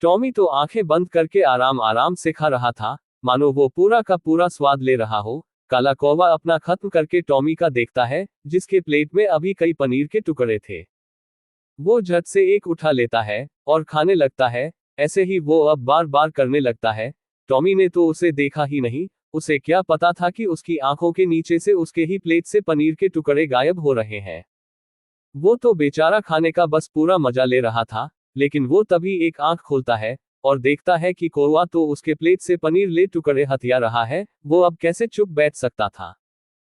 टॉमी तो आंखें बंद करके आराम आराम से खा रहा था, मानो वो पूरा का पूरा स्वाद ले रहा हो। काला कौवा अपना खत्म करके टॉमी का देखता है, जिसके प्लेट में अभी कई पनीर के टुकड़े थे। वो झट से एक उठा लेता है और खाने लगता है। ऐसे ही वो अब बार बार करने लगता है। टॉमी ने तो उसे देखा ही नहीं, उसे क्या पता था कि उसकी आंखों के नीचे से उसके ही प्लेट से पनीर के टुकड़े गायब हो रहे हैं। वो तो बेचारा खाने का बस पूरा मजा ले रहा था, लेकिन वो तभी एक आंख खोलता है और देखता है कि कौवा तो उसके प्लेट से पनीर ले टुकड़े हथिया रहा है। वो अब कैसे चुप बैठ सकता था।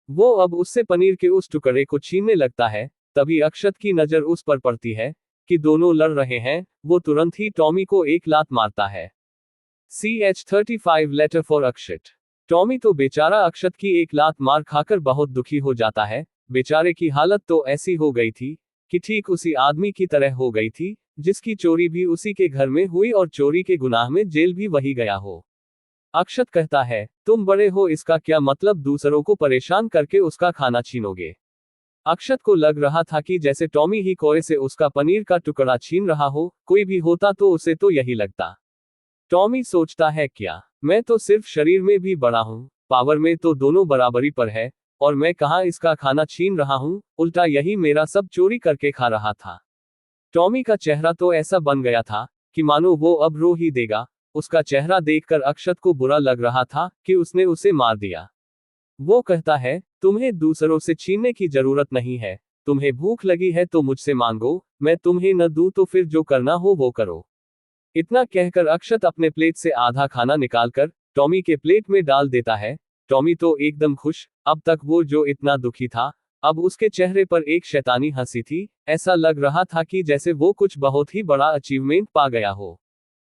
वो अब उससे पनीर के उस टुकड़े को छीनने लगता है। तभी अक्षत की नजर उस पर पड़ती है कि दोनों लड़ रहे हैं। वो तुरंत ही टॉमी को एक लात मारता है। CH35 letter for Akshat. Tommy तो बेचारा अक्षत की एक लात मार खाकर बहुत दुखी हो जाता है। बेचारे की हालत तो ऐसी हो गई थी कि ठीक उसी आदमी की तरह हो गई थी जिसकी चोरी भी उसी के घर में हुई और चोरी के गुनाह में जेल भी वही गया हो। अक्षत कहता है, तुम बड़े हो, इसका क्या मतलब दूसरों को परेशान करके उसका खाना छीनोगे। अक्षत को लग रहा था कि जैसे टॉमी ही कोए से उसका पनीर का टुकड़ा छीन रहा हो। कोई भी होता तो उसे तो यही लगता। टॉमी सोचता है, क्या मैं तो सिर्फ शरीर में भी बड़ा हूं, पावर में तो दोनों बराबरी पर है, और मैं कहाँ इसका खाना छीन रहा हूं, उल्टा यही मेरा सब चोरी करके खा रहा था। टॉमी का चेहरा तो ऐसा बन गया था कि मानो वो अब रो ही देगा। उसका चेहरा देखकर अक्षत को बुरा लग रहा था कि उसने उसे मार दिया। वो कहता है, तुम्हें दूसरों से छीनने की जरूरत नहीं है। तुम्हें भूख लगी है तो मुझसे मांगो, मैं तुम्हें न दूं तो फिर जो करना हो वो करो। इतना कहकर अक्षत अपने प्लेट से आधा खाना निकालकर टॉमी के प्लेट में डाल देता है। टॉमी तो एकदम खुश। अब तक वो जो इतना दुखी था, अब उसके चेहरे पर एक शैतानी हंसी थी। ऐसा लग रहा था कि जैसे वो कुछ बहुत ही बड़ा अचीवमेंट पा गया हो।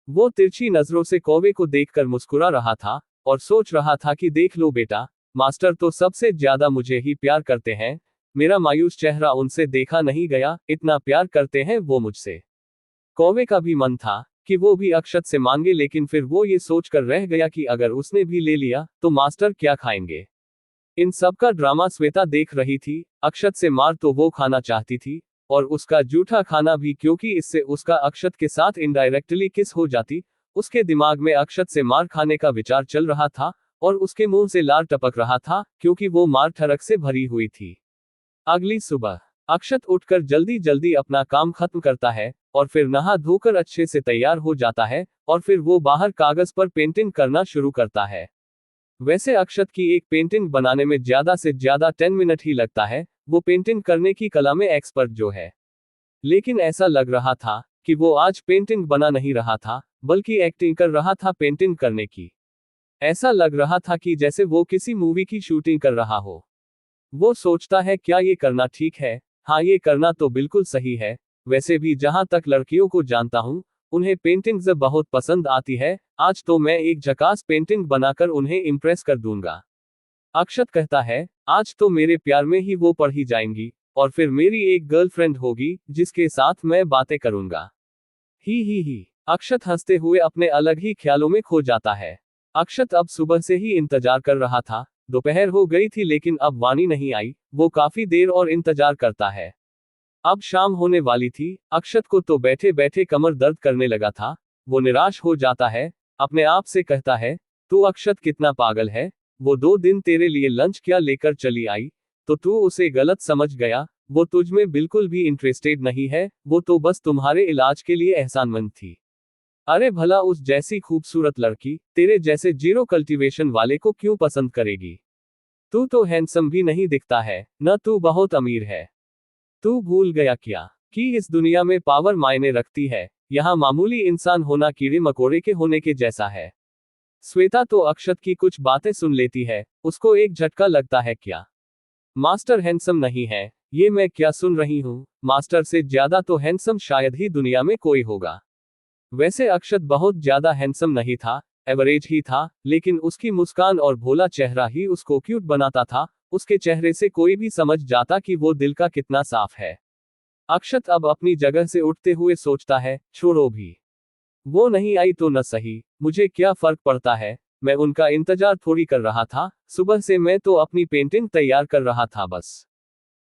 वो तिरछी नजरों से कौवे को देखकर मुस्कुरा रहा था और सोच रहा था कि देख लो बेटा, मास्टर तो सबसे ज्यादा मुझे ही प्यार करते हैं। मेरा मायूस चेहरा उनसे देखा नहीं गया, इतना प्यार करते हैं वो मुझसे। कौवे का भी मन था कि वो भी अक्षत से मांगे, लेकिन फिर वो ये सोचकर रह गया कि अगर उसने भी ले लिया तो मास्टर क्या खाएंगे। इन सब का ड्रामा श्वेता देख रही थी। अक्षत से मार तो वो खाना चाहती थी, और उसका जूठा खाना भी, क्योंकि इससे उसका अक्षत के साथ इनडायरेक्टली किस हो जाती। उसके दिमाग में अक्षत से मार खाने का विचार चल रहा था, और उसके मुंह से लार टपक रहा था क्योंकि वो मार ठरक से भरी हुई थी। अगली सुबह अक्षत उठकर जल्दी जल्दी अपना काम खत्म करता है और फिर नहा धोकर अच्छे से तैयार हो जाता है, और फिर वो बाहर कागज पर पेंटिंग करना शुरू करता है। वैसे अक्षत की एक पेंटिंग बनाने में ज्यादा से ज्यादा 10 मिनट ही लगता है, वो पेंटिंग करने की कला में एक्सपर्ट जो है। लेकिन ऐसा लग रहा था कि वो आज पेंटिंग बना नहीं रहा था, बल्कि एक्टिंग कर रहा था पेंटिंग करने की। ऐसा लग रहा था कि जैसे वो किसी मूवी की शूटिंग कर रहा हो। वो सोचता है क्या ये करना ठीक है? हाँ, ये करना तो बिल्कुल सही है। वैसे भी जहां तक लड़कियों को जानता हूं, उन्हें पेंटिंग्स बहुत पसंद आती है। आज तो मैं एक झकास पेंटिंग बनाकर उन्हें इम्प्रेस कर दूंगा। अक्षत कहता है, आज तो मेरे प्यार में ही वो पड़ ही जाएंगी, और फिर मेरी एक गर्लफ्रेंड होगी जिसके साथ मैं बातें करूंगा। ही। अक्षत हंसते हुए अपने अलग ही ख्यालों में खो जाता है। अक्षत अब सुबह से ही इंतजार कर रहा था। दोपहर हो गई थी लेकिन अब वाणी नहीं आई। वो काफी देर और इंतजार करता है। अब शाम होने वाली थी। अक्षत को तो बैठे बैठे कमर दर्द करने लगा था। वो निराश हो जाता है। अपने आप से कहता है, तू अक्षत कितना पागल है। वो 2 दिन तेरे लिए लंच क्या लेकर चली आई, तो तू उसे गलत समझ गया। वो तुझ में बिल्कुल भी इंटरेस्टेड नहीं है, वो तो बस तुम्हारे इलाज के लिए एहसानमंद थी। अरे भला उस जैसी खूबसूरत लड़की तेरे जैसे जीरो कल्टीवेशन वाले को क्यों पसंद करेगी? तू तो हैंडसम भी नहीं दिखता है, न तू बहुत अमीर है। तू भूल गया क्या कि इस दुनिया में पावर मायने रखती है? यहाँ मामूली इंसान होना कीड़े मकोड़े के होने के जैसा है। श्वेता तो अक्षत की कुछ बातें सुन लेती है। उसको एक झटका लगता है, क्या मास्टर हैंडसम नहीं है? ये मैं क्या सुन रही हूँ? मास्टर से ज्यादा तो हैंडसम शायद ही दुनिया में कोई होगा। वैसे अक्षत बहुत ज्यादा हैंडसम नहीं था, एवरेज ही था, लेकिन उसकी मुस्कान और भोला चेहरा ही उसको क्यूट बनाता था। उसके चेहरे से कोई भी समझ जाता कि वो दिल का कितना साफ है। अक्षत अब अपनी जगह से उठते हुए सोचता है, छोड़ो भी, वो नहीं आई तो न सही, मुझे क्या फर्क पड़ता है। मैं उनका इंतजार थोड़ी कर रहा था। सुबह से मैं तो अपनी पेंटिंग तैयार कर रहा था बस।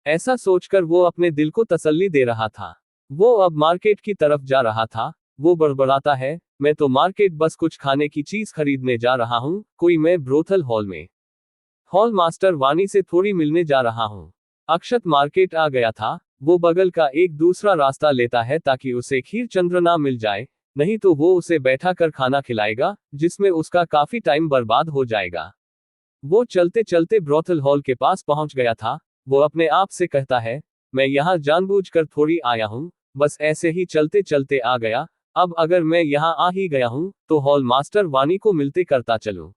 ऐसा सोचकर वो अपने दिल को तसल्ली दे रहा था। वो अब मार्केट की तरफ जा रहा था। वो बड़बड़ाता है, मैं तो मार्केट बस कुछ खाने की चीज खरीदने जा रहा हूँ, कोई मैं ब्रोथल हॉल में हॉल मास्टर वाणी से थोड़ी मिलने जा रहा हूँ। अक्षत मार्केट आ गया था। वो बगल का एक दूसरा रास्ता लेता है ताकि उसे खीर चंद्र ना मिल जाए, नहीं तो वो उसे बैठा कर खाना खिलाएगा, जिसमें उसका काफी टाइम बर्बाद हो जाएगा। वो चलते चलते ब्रोथल हॉल के पास पहुंच गया था। वो अपने आप से कहता है, मैं यहाँ जानबूझकर थोड़ी आया हूँ, बस ऐसे ही चलते चलते आ गया। अब अगर मैं यहाँ आ ही गया हूँ तो हॉल मास्टर वाणी को मिलते करता चलूं।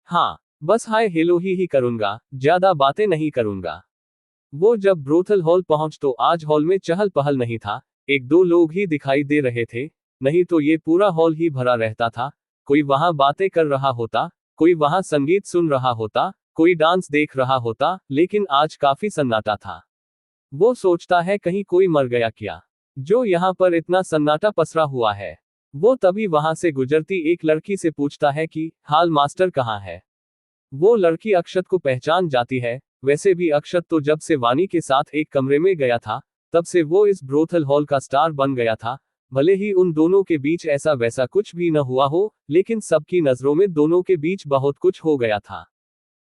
हाँ, बस हाय हेलो ही करूंगा, ज्यादा बातें नहीं करूंगा। वो जब ब्रोथल हॉल पहुंच तो आज हॉल में चहल पहल नहीं था। एक दो लोग ही दिखाई दे रहे थे, नहीं तो ये पूरा हॉल ही भरा रहता था। कोई वहां बातें कर रहा होता, कोई वहां संगीत सुन रहा होता, कोई डांस देख रहा होता, लेकिन आज काफी सन्नाटा था। वो सोचता है कहीं कोई मर गया क्या, जो यहाँ पर इतना सन्नाटा पसरा हुआ है। वो तभी वहां से गुजरती एक लड़की से पूछता है कि हाल मास्टर कहाँ है। वो लड़की अक्षत को पहचान जाती है। वैसे भी अक्षत तो जब से वाणी के साथ एक कमरे में गया था, तब से वो इस ब्रोथल हॉल का स्टार बन गया था। भले ही उन दोनों के बीच ऐसा वैसा कुछ भी न हुआ हो, लेकिन सबकी नजरों में दोनों के बीच बहुत कुछ हो गया था।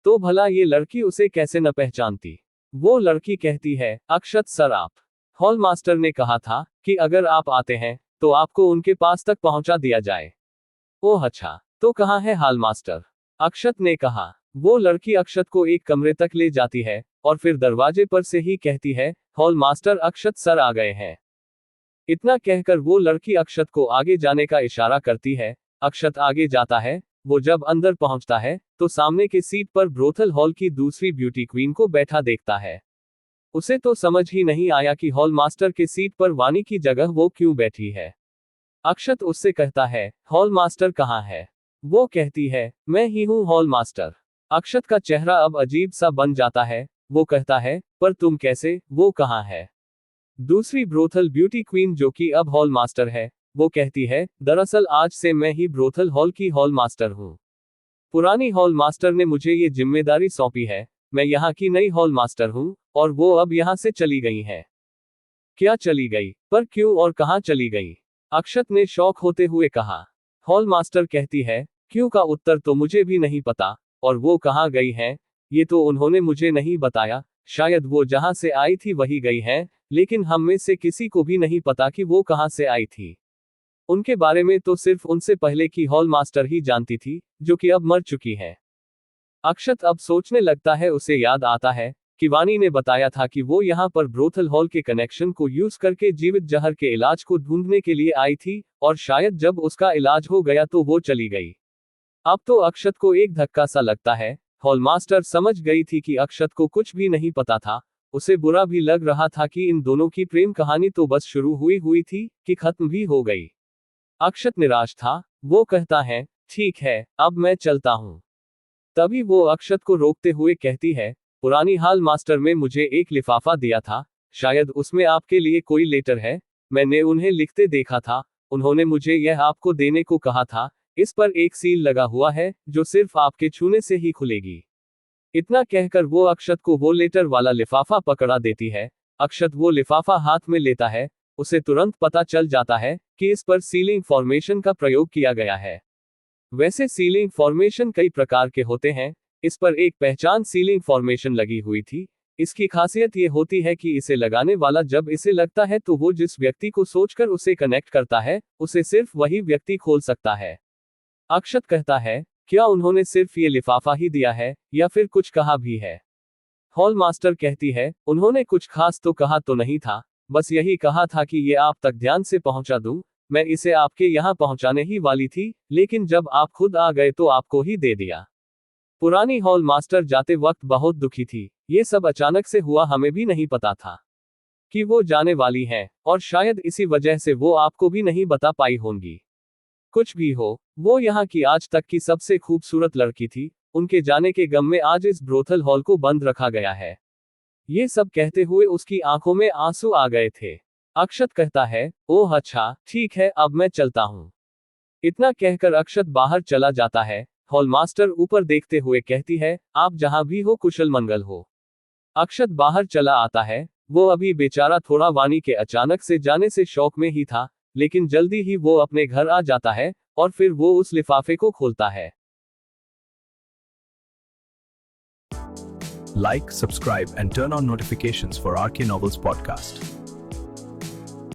तो भला ये लड़की उसे कैसे न पहचानती? वो लड़की कहती है, अक्षत सर, आप हॉल मास्टर ने कहा था कि अगर आप आते हैं तो आपको उनके पास तक पहुंचा दिया जाए। ओह अच्छा, तो कहाँ है हॉल मास्टर? अक्षत ने कहा। वो लड़की अक्षत को एक कमरे तक ले जाती है और फिर दरवाजे पर से ही कहती है, हॉल मास्टर अक्षत सर आ गए हैं। इतना कहकर वो लड़की अक्षत को आगे जाने का इशारा करती है। अक्षत आगे जाता है। वो जब अंदर पहुंचता है तो सामने के सीट पर ब्रोथल हॉल की दूसरी ब्यूटी क्वीन को बैठा देखता है। उसे तो समझ ही नहीं आया कि हॉल मास्टर के सीट पर वाणी की जगह वो क्यों बैठी है। अक्षत उससे कहता है, हॉल मास्टर कहाँ है? वो कहती है, मैं ही हूँ हॉल मास्टर। अक्षत का चेहरा अब अजीब सा बन जाता है। वो कहता है, पर तुम कैसे, वो कहाँ है? दूसरी ब्रोथल ब्यूटी क्वीन जो कि अब हॉल मास्टर है, वो कहती है, दरअसल आज से मैं ही ब्रोथल हॉल की हॉल मास्टर हूँ। पुरानी हॉल मास्टर ने मुझे ये जिम्मेदारी सौंपी है। मैं यहाँ की नई हॉल मास्टर हूँ, और वो अब यहाँ से चली गई है। क्या चली गई? पर क्यों और कहाँ चली गई? अक्षत ने शौक होते हुए कहा। हॉल मास्टर कहती है, क्यों का उत्तर तो मुझे भी नहीं पता, और वो कहाँ गई हैं, ये तो उन्होंने मुझे नहीं बताया। शायद वो जहाँ से आई थी वही गई हैं, लेकिन हम में से किसी को भी नहीं पता कि वो कहाँ से आई थी। उनके बारे में तो सिर्फ उनसे पहले की हॉल मास्टर ही जानती थी, जो कि अब मर चुकी है। अक्षत अब सोचने लगता है, उसे याद आता है कि वानी ने बताया था कि वो यहाँ पर ब्रोथल हॉल के कनेक्शन को यूज करके जीवित जहर के इलाज को ढूंढने के लिए आई थी, और शायद जब उसका इलाज हो गया तो वो चली गई। अब तो अक्षत को एक धक्का सा लगता है। हॉल मास्टर समझ गई थी कि अक्षत को कुछ भी नहीं पता था। उसे बुरा भी लग रहा था कि इन दोनों की प्रेम कहानी तो बस शुरू हुई थी कि खत्म भी हो गई। अक्षत निराश था। वो कहता है, ठीक है, अब मैं चलता हूँ। तभी वो अक्षत को रोकते हुए कहती है, पुरानी हाल मास्टर में मुझे एक लिफाफा दिया था, शायद उसमें आपके लिए कोई लेटर है। मैंने उन्हें लिखते देखा था। उन्होंने मुझे यह आपको देने को कहा था। इस पर एक सील लगा हुआ है जो सिर्फ आपके छूने से ही खुलेगी। इतना कहकर वो अक्षत को वो लेटर वाला लिफाफा पकड़ा देती है। अक्षत वो लिफाफा हाथ में लेता है। उसे तुरंत पता चल जाता है कि इस पर सीलिंग फॉर्मेशन का प्रयोग किया गया है। वैसे सीलिंग फॉर्मेशन कई प्रकार के होते हैं। इस पर एक पहचान सीलिंग फॉर्मेशन लगी हुई थी। इसकी खासियत ये होती है कि इसे लगाने वाला जब इसे लगता है तो वो जिस व्यक्ति को सोचकर उसे कनेक्ट करता है, उसे सिर्फ वही व्यक्ति खोल सकता है। अक्षत कहता है, क्या उन्होंने सिर्फ ये लिफाफा ही दिया है या फिर कुछ कहा भी है? हॉल मास्टर कहती है, उन्होंने कुछ खास तो कहा तो नहीं था, बस यही कहा था कि ये आप तक ध्यान से पहुंचा दूं। मैं इसे आपके यहाँ पहुंचाने ही वाली थी, लेकिन जब आप खुद आ गए तो आपको ही दे दिया। पुरानी हॉल मास्टर जाते वक्त बहुत दुखी थी। ये सब अचानक से हुआ, हमें भी नहीं पता था कि वो जाने वाली हैं, और शायद इसी वजह से वो आपको भी नहीं बता पाई होंगी। कुछ भी हो, वो यहाँ की आज तक की सबसे खूबसूरत लड़की थी। उनके जाने के गम में आज इस ब्रोथल हॉल को बंद रखा गया है। ये सब कहते हुए उसकी आंखों में आंसू आ गए थे। अक्षत कहता है, ओह अच्छा, ठीक है, अब मैं चलता हूँ। इतना कहकर अक्षत बाहर चला जाता है। हॉल मास्टर ऊपर देखते हुए कहती है, आप जहां भी हो कुशल मंगल हो। अक्षत बाहर चला आता है। वो अभी बेचारा थोड़ा वानी के अचानक से जाने से शौक में ही था, लेकिन जल्दी ही वो अपने घर आ जाता है, और फिर वो उस लिफाफे को खोलता है। Like, subscribe, and turn on notifications for RK Novels podcast.